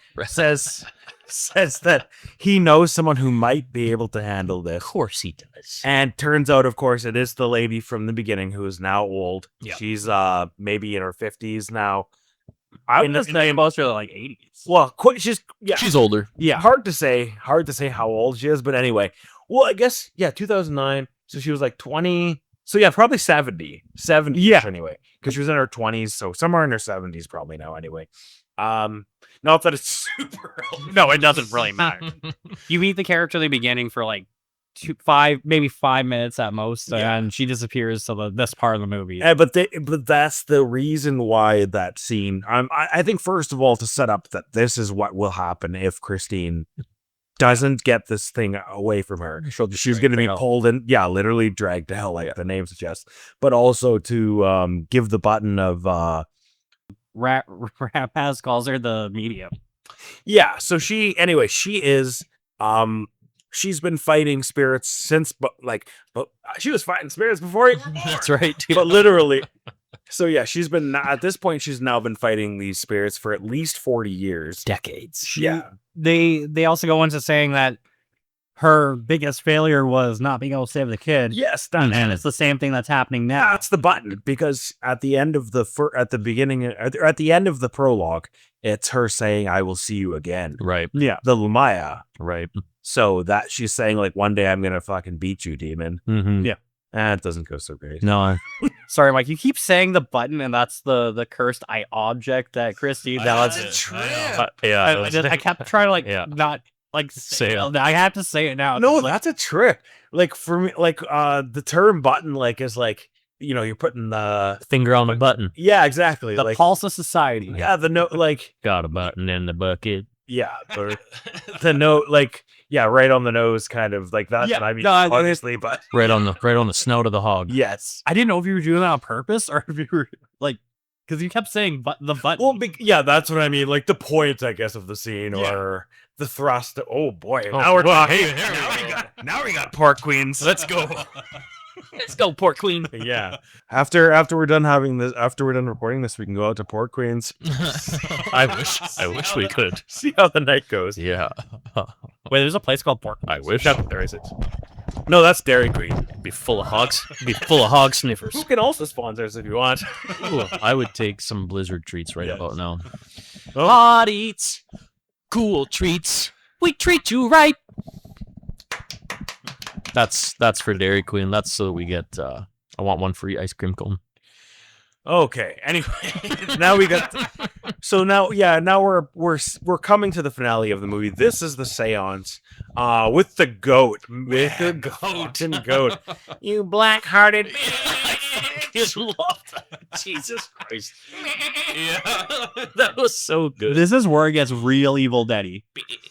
says that he knows someone who might be able to handle this. Of course he does. And turns out, of course, it is the lady from the beginning who is now old. Yeah. She's maybe in her 50s now. I was saying most are like 80s. Well, she's older. Yeah, hard to say how old she is, but anyway. Well, I guess 2009. So she was like 20. So yeah, probably 70. 70 anyway, because she was in her 20s, so somewhere in her 70s probably now anyway. Not that it's super old. No, it doesn't really matter. You meet the character in the beginning for like 5 minutes at most, and she disappears to this part of the movie. Yeah, but that's the reason why that scene. I think first of all to set up that this is what will happen if Christine doesn't get this thing away from her. She's going to be pulled in, literally dragged to hell, like the name suggests. But also to give the button of Rapaz calls her the medium. Yeah, so she is she's been fighting spirits since but she was fighting spirits before That's right. but literally. So yeah, at this point she's now been fighting these spirits for at least 40 years. Decades. They also go into saying that her biggest failure was not being able to save the kid. Yes, and it's the same thing that's happening now. That's the button, because at the end of the prologue, it's her saying, "I will see you again." Right. Yeah. The Lumaya. Right. So that she's saying like, one day I'm gonna fucking beat you, demon. Mm-hmm. Yeah. It doesn't go so great. No. Sorry, Mike. You keep saying the button, and that's the cursed eye object that Christy. That's a trip. I kept trying to not say it. I have to say it now. No, that's a trick. Like for me, the term button is you're putting the finger on the button. Yeah, exactly. The pulse of society. Yeah, the note got a button in the bucket. Yeah, the note right on the nose, kind of like that. Yeah, and I mean, no, obviously, but right on the snout of the hog. Yes, I didn't know if you were doing that on purpose or if you were because you kept saying the button. Well, that's what I mean. Like the point, I guess, of the scene or the thrust. Oh boy, now we're talking. Now we got pork queens. Let's go. Let's go, Port Queen. Yeah. After we're done recording this, we can go out to Port Queens. I wish we could. See how the night goes. Yeah. Wait, there's a place called Pork. I wish. There is it. No, that's Dairy Queen. Be full of hogs. Be full of hog sniffers. You can also sponsor us if you want. Ooh, I would take some Blizzard treats right about now. Oh. Hot eats, cool treats. We treat you right. That's for Dairy Queen. That's so we get. I want one free ice cream cone. Okay. Anyway, now we got. So now we're coming to the finale of the movie. This is the seance, with the goat, goat. You black-hearted. Just love that. Jesus Christ. Yeah, that was so good. This is where it gets real Evil Dead-y.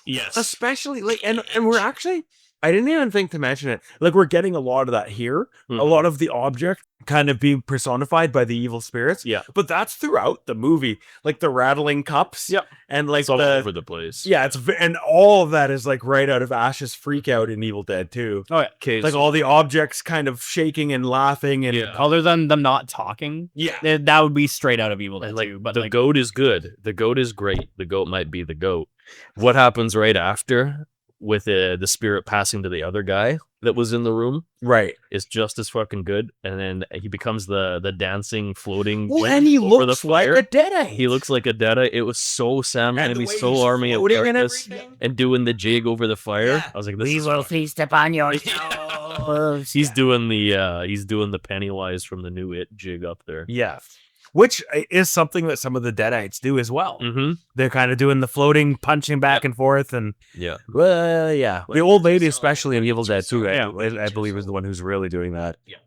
Yes. Especially like, and we're actually. I didn't even think to mention it. Like, we're getting a lot of that here. A lot of the object kind of being personified by the evil spirits. Yeah. But that's throughout the movie. Like the rattling cups. Yep. And like It's all over the place. Yeah, and all of that is like right out of Ash's freak out in Evil Dead 2. Oh, yeah. Okay. Like all the objects kind of shaking and laughing and Other than them not talking, that would be straight out of Evil Dead like 2. But the like, goat is good. The goat is great. The goat might be the goat. What happens right after with the spirit passing to the other guy that was in the room right is just as fucking good. And then he becomes the dancing, floating. Well, and he over looks the like fire. a Deadite. He looks like a Deadite. It was so Sam Raimi, so Army of floating and Darkness, everything. and doing the jig over the fire. I was like, this is feast upon your souls. he's doing the Pennywise from the new It jig up there. Yeah. Which is something that some of the Deadites do as well. Mm-hmm. They're kind of doing the floating, punching back and forth, and Yeah. well, yeah, the old lady, especially in Evil Dead 2, I believe is the one who's really doing that. Yeah.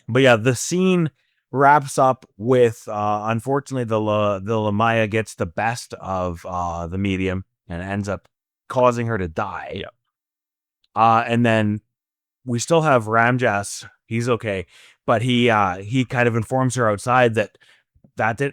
But yeah, the scene wraps up with unfortunately the Lamaya gets the best of the medium and ends up causing her to die. Yeah. And then we still have Ramjas. He's okay, but he kind of informs her outside that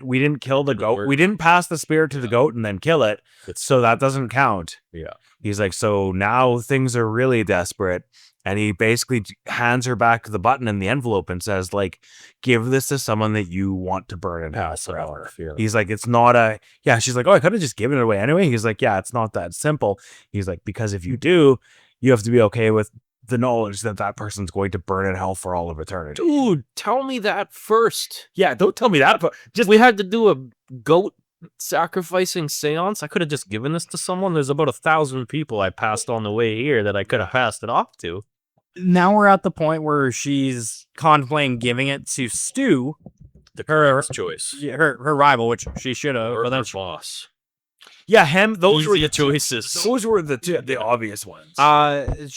we didn't kill the goat. We didn't pass the spirit to the goat and then kill it. So that doesn't count. Yeah. He's like, so now things are really desperate. And he basically hands her back the button in the envelope and says, like, give this to someone that you want to burn in hell forever. He's like, it's not she's like, oh, I could have just given it away anyway. He's like, yeah, it's not that simple. He's like, because if you do, you have to be okay with the knowledge that person's going to burn in hell for all of eternity. Dude, tell me that first. Yeah, don't tell me that, but Just we had to do a goat sacrificing seance. I could have just given this to someone. There's about 1,000 people I passed on the way here that I could have passed it off to. now we're at the point where she's contemplating giving it to Stu, her choice. her rival, which she should have. Or But then her boss. yeah, those were Easier the choices. Those were the obvious ones.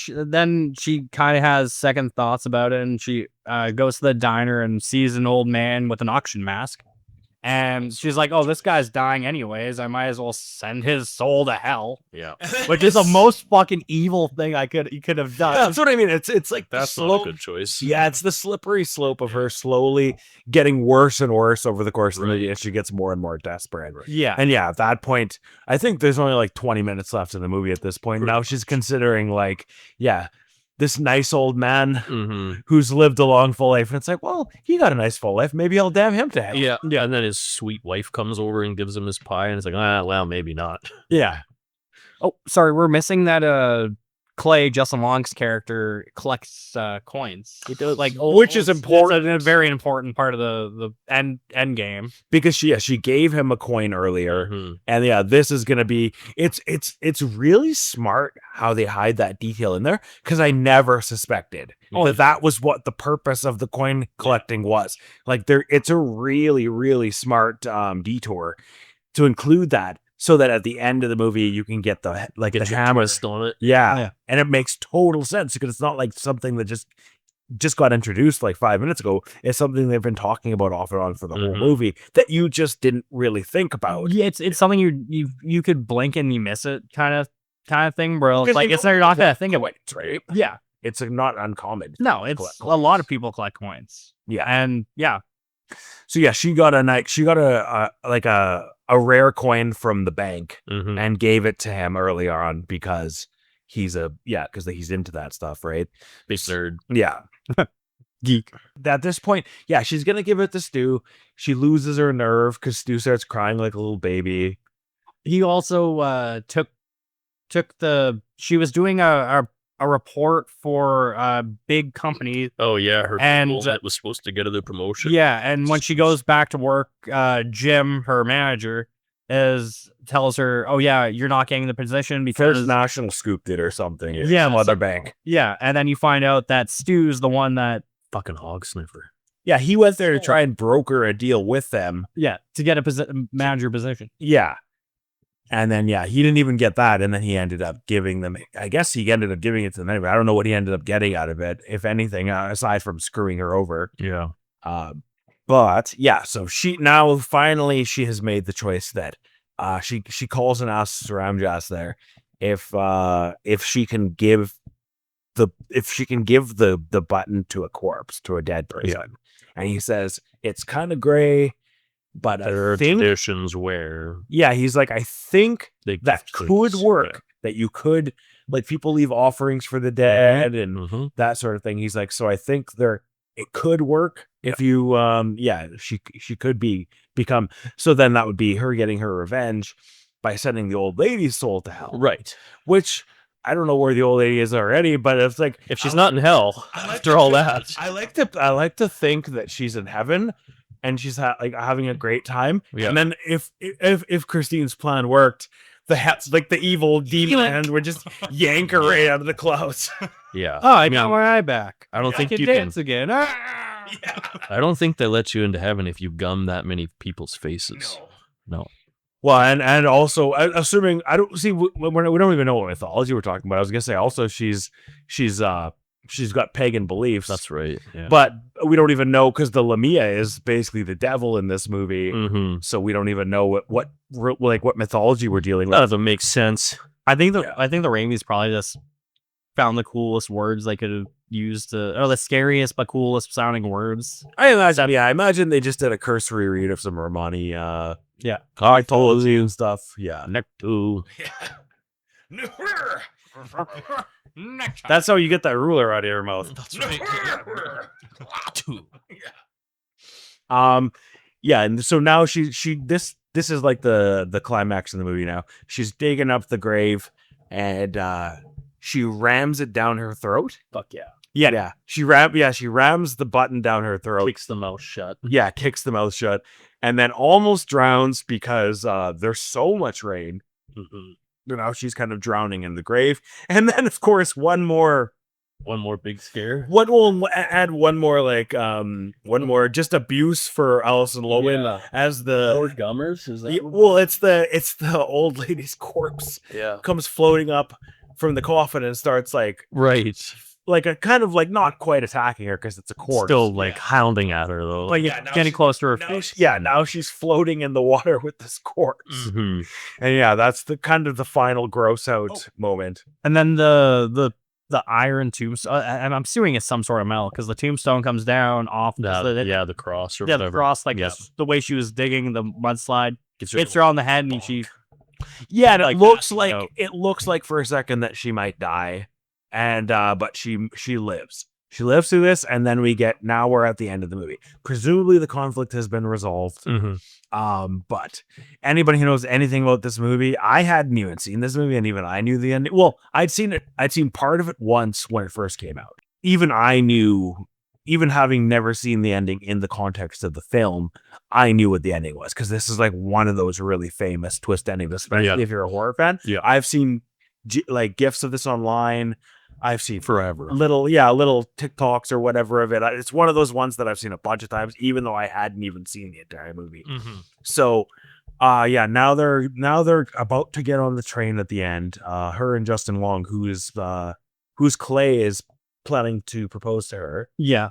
then she kind of has second thoughts about it, and she goes to the diner and sees an old man with an auction mask. And she's like, oh, this guy's dying anyways. I might as well send his soul to hell. Yeah. Which is the most fucking evil thing you could have done. Yeah, that's what I mean. It's like That's the not slope. a good choice. Yeah, it's the slippery slope of her slowly getting worse and worse over the course of the movie, and she gets more and more desperate. Yeah. And yeah, at that point, I think there's only like 20 minutes left in the movie at this point. Now she's considering like, yeah, this nice old man Mm-hmm. who's lived a long full life, and it's like, well, he got a nice full life. Maybe I'll damn him to hell. Yeah. And then his sweet wife comes over and gives him his pie, and it's like, well, maybe not. Yeah. Oh, sorry, we're missing that Clay, Justin Long's character, collects coins. He does, like, Which is important. It's a very important part of the end game. Because she gave him a coin earlier. Mhm. And yeah, this is gonna be it's really smart how they hide that detail in there, because I never suspected that was what the purpose of the coin collecting was. Like it's a really, really smart detour to include that, so that at the end of the movie you can get the hammer Twist on it. Yeah. And it makes total sense, because it's not like something that just got introduced like 5 minutes ago. It's something they've been talking about off and on for the whole movie that you just didn't really think about. Yeah, it's something you could blink and you miss it kind of thing, bro. Because Like, it's you're not gonna think of it. Right? Yeah. It's not uncommon. No, it's Collect a lot of people collect coins. Yeah. And yeah. So yeah, she got a rare coin from the bank Mhm. and gave it to him early on, because he's because he's into that stuff, right? Big nerd. Yeah. Geek. At this point, yeah, she's gonna give it to Stu. She loses her nerve because Stu starts crying like a little baby. He also took she was doing a report for a big company. Oh yeah, her And, people that was supposed to get her the promotion. Yeah, and when she goes back to work, Jim, her manager, tells her, "Oh yeah, you're not getting the position because First National scooped it or something. Yeah, some other bank. yeah." And then you find out that Stu's the one that Fucking hog sniffer. Yeah, he went there to try and broker a deal with them. to get a manager position. Yeah. And then, he didn't even get that. And then he ended up giving them, I guess he ended up giving it to them anyway. I don't know what he ended up getting out of it, if anything, aside from screwing her over. Yeah. But so she has made the choice that she calls and asks Ramjas there if she can give the button to a corpse, to a dead person. Yeah. And he says it's kind of gray, but There are traditions where he's like, I think they that could work. That you could, like, people leave offerings for the dead and that sort of thing. He's like, so I think it could work if you she could become. So then that would be her getting her revenge by sending the old lady's soul to hell. Right. Which I don't know where the old lady is already, but it's like, if she's not in hell after all that. I like to think that she's in heaven and she's having a great time. Yeah. And then if Christine's plan worked, the evil demon would just yank her right out of the clouds. Yeah. Oh, I got my eye back. I don't think I you can can. dance again. I don't think they let you into heaven if you gum that many people's faces. No. Well, and also, assuming I don't see, we don't even know what mythology we're talking about. I was gonna say also she's got pagan beliefs. That's right. Yeah. But we don't even know because the Lamia is basically the devil in this movie. Mm-hmm. So we don't even know what mythology we're dealing with. That doesn't make sense. I think the Raimis probably just found the coolest words they could have used or the scariest but coolest sounding words. I imagine they just did a cursory read of some Romani Mythology and stuff. Yeah. Nectu. That's how you get that ruler out of your mouth. That's right. And so now this is like the climax in the movie now. She's digging up the grave and she rams it down her throat. Fuck yeah. Yeah. She rams the button down her throat. Kicks the mouth shut. Yeah, kicks the mouth shut. And then almost drowns because there's so much rain. Mm-hmm. Now she's kind of drowning in the grave. And then, of course, one more big scare. What will add one more just abuse for Alison Lohman as the Lord Gummers? Is that well, it's the old lady's corpse. Yeah. Comes floating up from the coffin and starts like a kind of like not quite attacking her because it's a corpse. Still hounding at her though. Like getting close to her face. Now she's floating in the water with this corpse. Mm-hmm. And that's the kind of the final gross out moment. And then the iron tombstone, and I'm assuming it's some sort of metal because the tombstone comes down off the cross or whatever. The cross, the way she was digging the mudslide hits her on the head and she and it looks like for a second that she might die. And but she lives. She lives through this, and then we're at the end of the movie. Presumably the conflict has been resolved. Mm-hmm. But anybody who knows anything about this movie, I hadn't even seen this movie, and even I knew the ending. Well, I'd seen part of it once when it first came out. Even I knew, even having never seen the ending in the context of the film, I knew what the ending was, because this is like one of those really famous twist endings, especially if you're a horror fan. Yeah. I've seen GIFs of this online. I've seen forever little TikToks or whatever of it. It's one of those ones that I've seen a bunch of times, even though I hadn't even seen the entire movie. Mm-hmm. So, now they're about to get on the train at the end. Her and Justin Long, whose Clay is planning to propose to her. Yeah.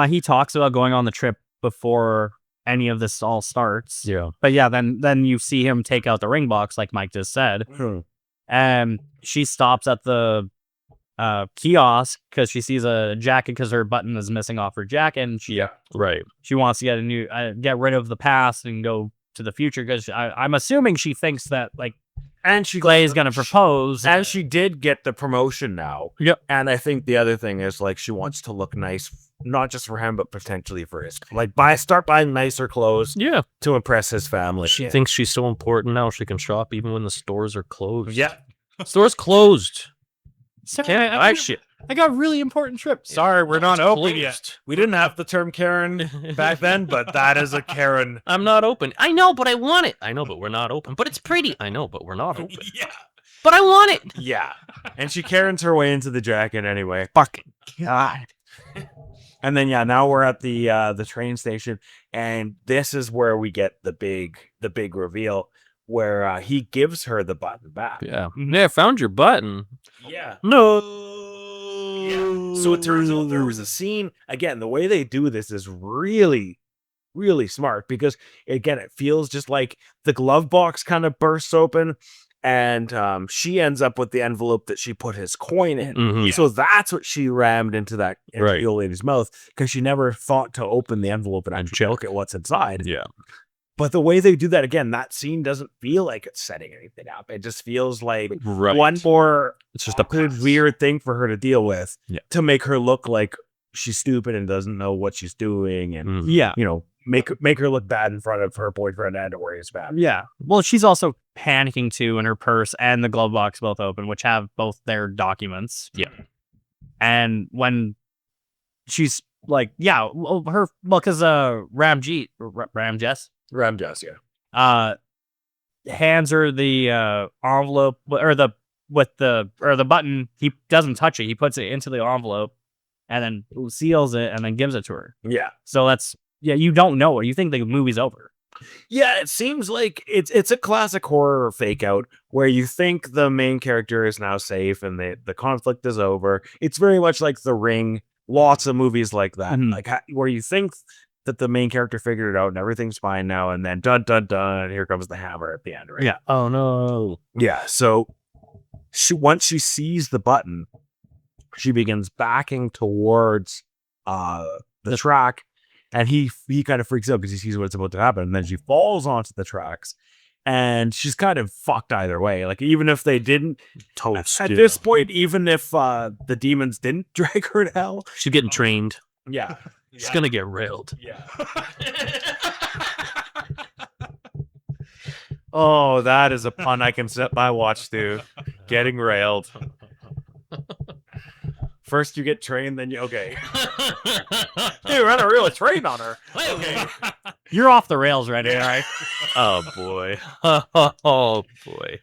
He talks about going on the trip before any of this all starts. Yeah. But then you see him take out the ring box, like Mike just said. And she stops at the kiosk because she sees a jacket because her button is missing off her jacket, and she wants to get a new get rid of the past and go to the future because I'm assuming she thinks that like And she Clay is going to propose. And she did get the promotion now. Yep. And I think the other thing is like she wants to look nice, not just for him, but potentially for his start buying nicer clothes. Yeah. To impress his family. She thinks she's so important now she can shop even when the stores are closed. Yeah. Stores closed. Can't I buy shit? I got a really important trip. Sorry, we're not open yet. We didn't have the term Karen back then, but that is a Karen. I'm not open. I know, but I want it. I know, but we're not open. But it's pretty. I know, but we're not open. Yeah. But I want it. Yeah. And she Karens her way into the jacket anyway. Fucking God. And then now we're at the train station, and this is where we get the big reveal where he gives her the button back. Yeah. Yeah, found your button. Yeah. No. Yeah. So there was a scene, again, the way they do this is really, really smart because, again, it feels just like the glove box kind of bursts open and she ends up with the envelope that she put his coin in. Mm-hmm. So that's what she rammed into the Right. old lady's mouth because she never thought to open the envelope and actually look at what's inside. Yeah. But the way they do that, again, that scene doesn't feel like it's setting anything up. It just feels like one more It's just a weird thing for her to deal with Yeah. to make her look like she's stupid and doesn't know what she's doing and, Yeah. make her look bad in front of her boyfriend and or his family. Yeah. Well, she's also panicking too, and her purse and the glove box both open, which have both their documents. Yeah. And when she's like, because Ramjeet, Ramjas, yeah. hands her the envelope or the button. He doesn't touch it. He puts it into the envelope and then seals it and then gives it to her. Yeah. So you don't know it. You think the movie's over. Yeah, it seems like it's a classic horror fake out where you think the main character is now safe and the conflict is over. It's very much like The Ring. Lots of movies like that, where you think that the main character figured it out and everything's fine now, and then dun dun dun, here comes the hammer at the end, right? Yeah. Oh no. Yeah. So once she sees the button, she begins backing towards the track, and he kind of freaks out because he sees what's about to happen, and then she falls onto the tracks. And she's kind of fucked either way. Like, even if they didn't, at this point, even if the demons didn't drag her to hell, She's getting trained. yeah, She's gonna get railed. yeah. Oh, that is a pun I can set my watch to. Getting railed. First you get trained, then okay. Hey, we're gonna reel a train on her. Okay. You're off the rails right here, right? Oh boy. Oh boy.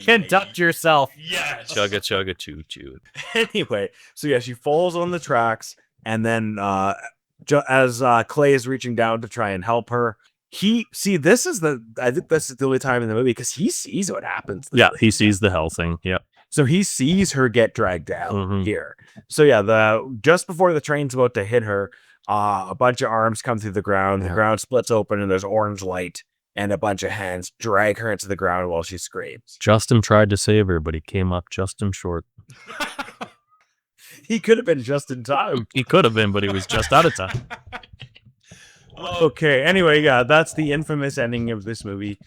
Conduct yourself. Yes. Chugga chugga choo choo. Anyway, so yeah, she falls on the tracks, and then as Clay is reaching down to try and help her, I think this is the only time in the movie because he sees what happens. Yeah, he sees the hell thing. Yeah. So he sees her get dragged down here. So yeah, just before the train's about to hit her, a bunch of arms come through the ground. The ground splits open, and there's orange light, and a bunch of hands drag her into the ground while she screams. Justin tried to save her, but he came up just in short. He could have been just in time. He could have been, but he was just out of time. Okay, anyway, yeah, that's the infamous ending of this movie.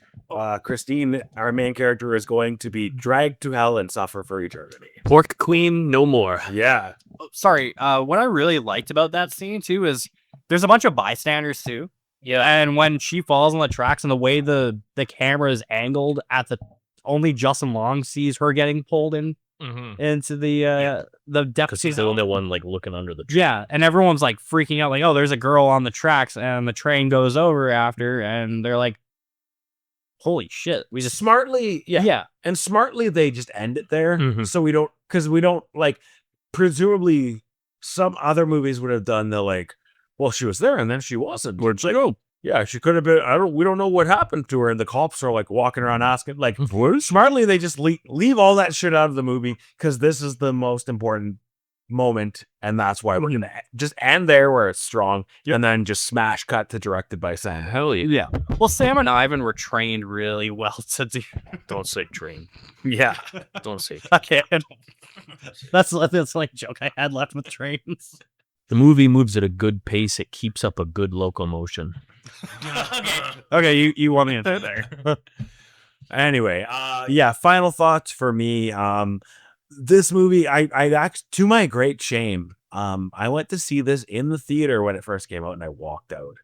Christine, our main character, is going to be dragged to hell and suffer for eternity. Pork queen, no more. Yeah. Sorry. What I really liked about that scene too is there's a bunch of bystanders too. Yeah. And when she falls on the tracks and the way the camera is angled only Justin Long sees her getting pulled into the depths. Because he's the only one like looking under the tree. Yeah, and everyone's like freaking out, like, oh, there's a girl on the tracks, and the train goes over after, and they're like, holy shit. We just Smartly, yeah. And smartly, they just end it there. Mhm. So we don't, like, presumably some other movies would have done the, like, well, she was there and then she wasn't. Where it's like, oh, yeah, she could have been, we don't know what happened to her. And the cops are, like, walking around asking, like, smartly, they just leave all that shit out of the movie because this is the most important moment. And that's why we're going to just end there where it's strong and then just smash cut to directed by Sam. Hell yeah. Yeah. Well, Sam and Ivan were trained really well to do. Don't say train. Yeah. Don't say. Okay. That's like a joke I had left with trains. The movie moves at a good pace. It keeps up a good locomotion. Okay, you want me to say there. Anyway, yeah, final thoughts for me. This movie, I actually, to my great shame, I went to see this in the theater when it first came out, and I walked out.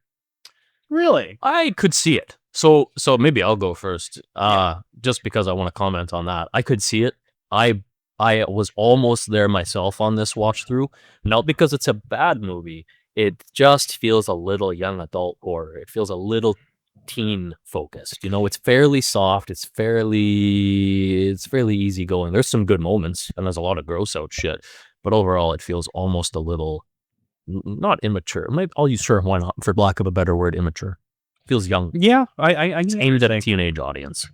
Really? I could see it. So maybe I'll go first. Just because I want to comment on that. I could see it. I was almost there myself on this watch through. Not because it's a bad movie. It just feels a little young adult horror. It feels a little teen focused. You know, it's fairly soft. It's fairly easygoing. There's some good moments and there's a lot of gross out shit. But overall, it feels almost a little not immature. Maybe I'll use why not, for lack of a better word, immature. Feels young. Yeah, It's aimed at a teenage audience.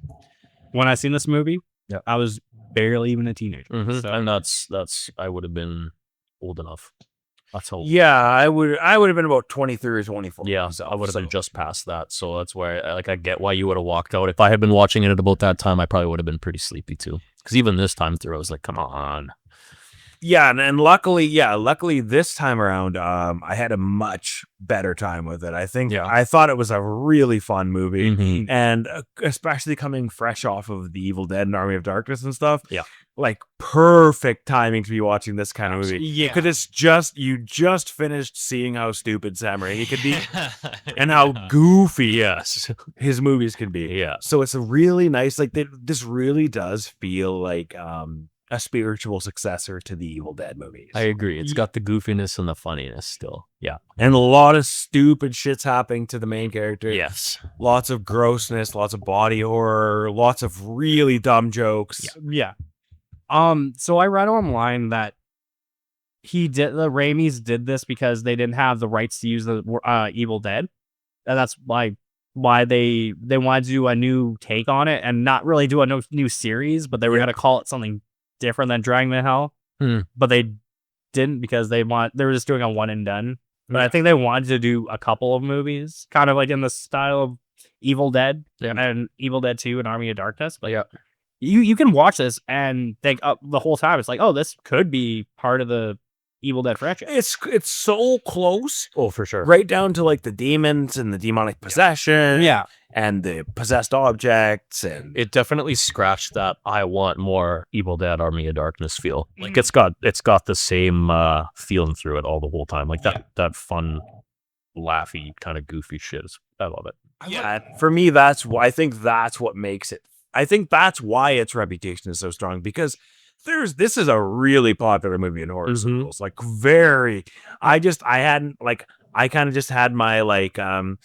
When I seen this movie, I was barely even a teenager. So. And that's I would have been old enough. That's all. Yeah, I would have been about 23 or 24. Yeah, I would have been just past that. So that's why I get why you would have walked out. If I had been watching it at about that time, I probably would have been pretty sleepy too. Because even this time through, I was like, come on. Yeah, and luckily this time around, I had a much better time with it. I thought it was a really fun movie, and especially coming fresh off of The Evil Dead and Army of Darkness and stuff. Yeah, like perfect timing to be watching this kind of movie. Yeah, because it's you just finished seeing how stupid Sam Raimi could be, and how goofy his movies can be. Yeah, so it's a really nice. Like this really does feel like a spiritual successor to the Evil Dead movies. I agree. It's got the goofiness and the funniness still. Yeah. And a lot of stupid shit's happening to the main character. Yes. Lots of grossness, lots of body horror, lots of really dumb jokes. Yeah. So I read online that the Raimis did this because they didn't have the rights to use the Evil Dead. And that's why they wanted to do a new take on it and not really do a new series, but they were going to call it something different than Dragging Me to Hell, but they didn't because they were just doing a one and done. But I think they wanted to do a couple of movies, kind of like in the style of Evil Dead and Evil Dead 2 and Army of Darkness. But you can watch this and think the whole time it's like, oh, this could be part of the Evil Dead franchise. It's so close. Oh, for sure. Right down to like the demons and the demonic possession. Yeah. And the possessed objects, and it definitely scratched that I want more Evil Dead Army of Darkness feel. Like it's got the same feeling through it all the whole time. Like that fun, laughy kind of goofy shit. I love it. Yeah, for me, I think that's what makes it. I think that's why its reputation is so strong, because this is a really popular movie in horror circles. Like I kind of just had my when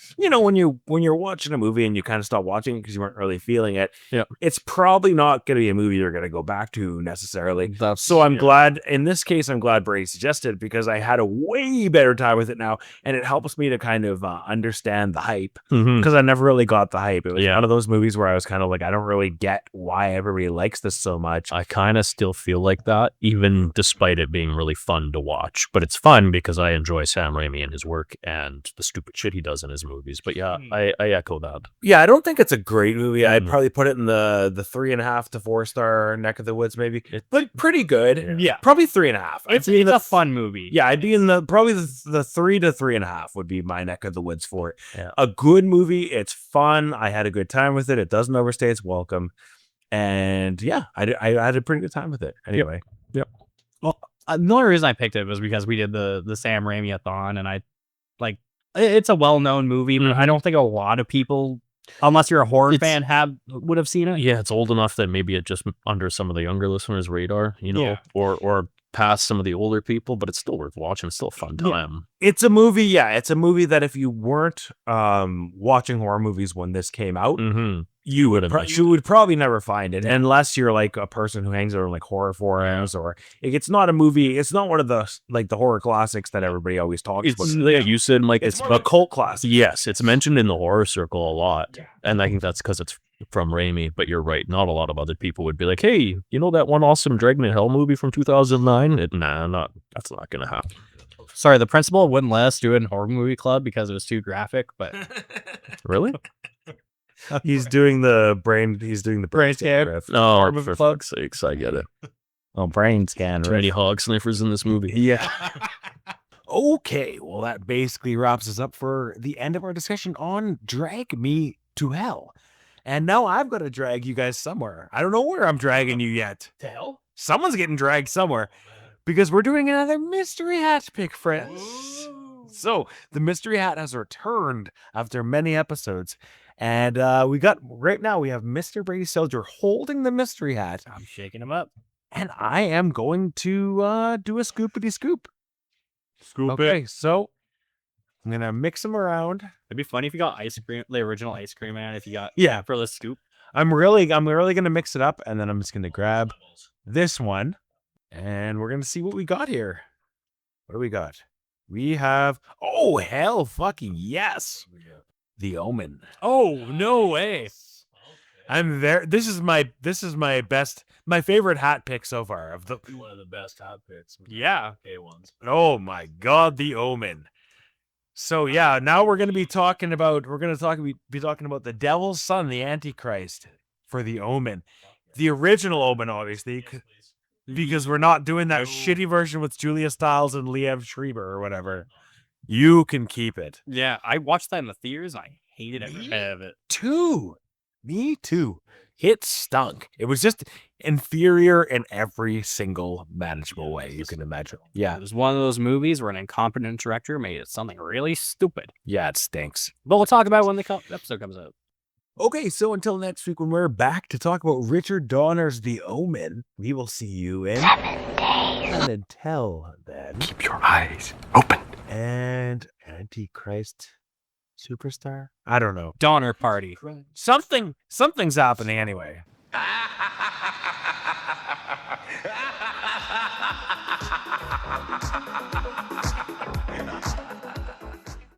you're watching a movie and you kind of stop watching it because you weren't really feeling it. Yeah, it's probably not going to be a movie you're going to go back to necessarily. So I'm glad in this case. I'm glad Brady suggested, because I had a way better time with it now, and it helps me to kind of understand the hype, because I never really got the hype. It was one of those movies where I was kind of like, I don't really get why everybody likes this so much. I kind of still feel like that, even despite it being really fun to watch. But it's fun because I enjoy Sam Raimi and his work and the stupid shit he does in his movies. But I echo that. Yeah, I don't think it's a great movie. I'd probably put it in the 3.5 to 4 star neck of the woods, maybe. But pretty good. Yeah, probably 3.5. It's a fun movie. Yeah, I'd be in the 3 to 3.5 would be my neck of the woods for it. Yeah. A good movie. It's fun. I had a good time with it. It doesn't overstay its welcome. And yeah, I had a pretty good time with it. Anyway. Yep. Well, the only reason I picked it was because we did the Sam Raimi-a-thon, and it's a well-known movie, but I don't think a lot of people, unless you're a horror fan, would have seen it. Yeah, it's old enough that maybe it just under some of the younger listeners' radar, or past some of the older people, but it's still worth watching. It's still a fun time. It's a movie. Yeah, it's a movie that if you weren't watching horror movies when this came out, you would probably never find it, unless you're like a person who hangs out on like horror forums, or it's not a movie. It's not one of the the horror classics that everybody always talks about. Like you said, Mike, it's a cult classic. Yes, it's mentioned in the horror circle a lot, and I think that's because it's from Raimi. But you're right, not a lot of other people would be like, "Hey, you know that one awesome Dragging Me to Hell movie from 2009?" That's not gonna happen. Sorry, the principal wouldn't let us do it in horror movie club because it was too graphic. But really. He's doing the brain scan. Oh, for fuck's sakes, I get it. Oh, brain scan. Too many hog sniffers in this movie. Yeah. Okay, well, that basically wraps us up for the end of our discussion on Drag Me to Hell. And now I've got to drag you guys somewhere. I don't know where I'm dragging you yet. To hell? Someone's getting dragged somewhere because we're doing another mystery hat pick, friends. So the mystery hat has returned after many episodes. And we have Mr. Brady Soldier holding the mystery hat. I'm shaking him up. And I am going to do a scoopity scoop. Scoop Okay, so I'm going to mix them around. It'd be funny if you got ice cream, the original ice cream man, if you got Yeah. for the scoop. I'm really going to mix it up, and then I'm just going to grab this one, and we're going to see what we got here. What do we got? We have, oh, hell fucking yes. The Omen. Oh, no way. I'm there. This is my favorite hat pick so far of the. One of the best hat picks. Yeah. ones. Oh my God, The Omen. So yeah, now we're going to be talking about the Devil's Son, the Antichrist, for The Omen, the original Omen, obviously, because we're not doing that shitty version with Julia Stiles and Liev Schreiber or whatever. You can keep it. Yeah, I watched that in the theaters. And I hated every bit of it. Me too. It stunk. It was just inferior in every single manageable way you can imagine. Yeah. It was one of those movies where an incompetent director made it something really stupid. Yeah, it stinks. But we'll talk about it when the episode comes out. Okay, so until next week when we're back to talk about Richard Donner's The Omen, we will see you in 7 days. And until then, Keep your eyes open. and Antichrist Superstar? I don't know. Donner Party. Something's happening anyway.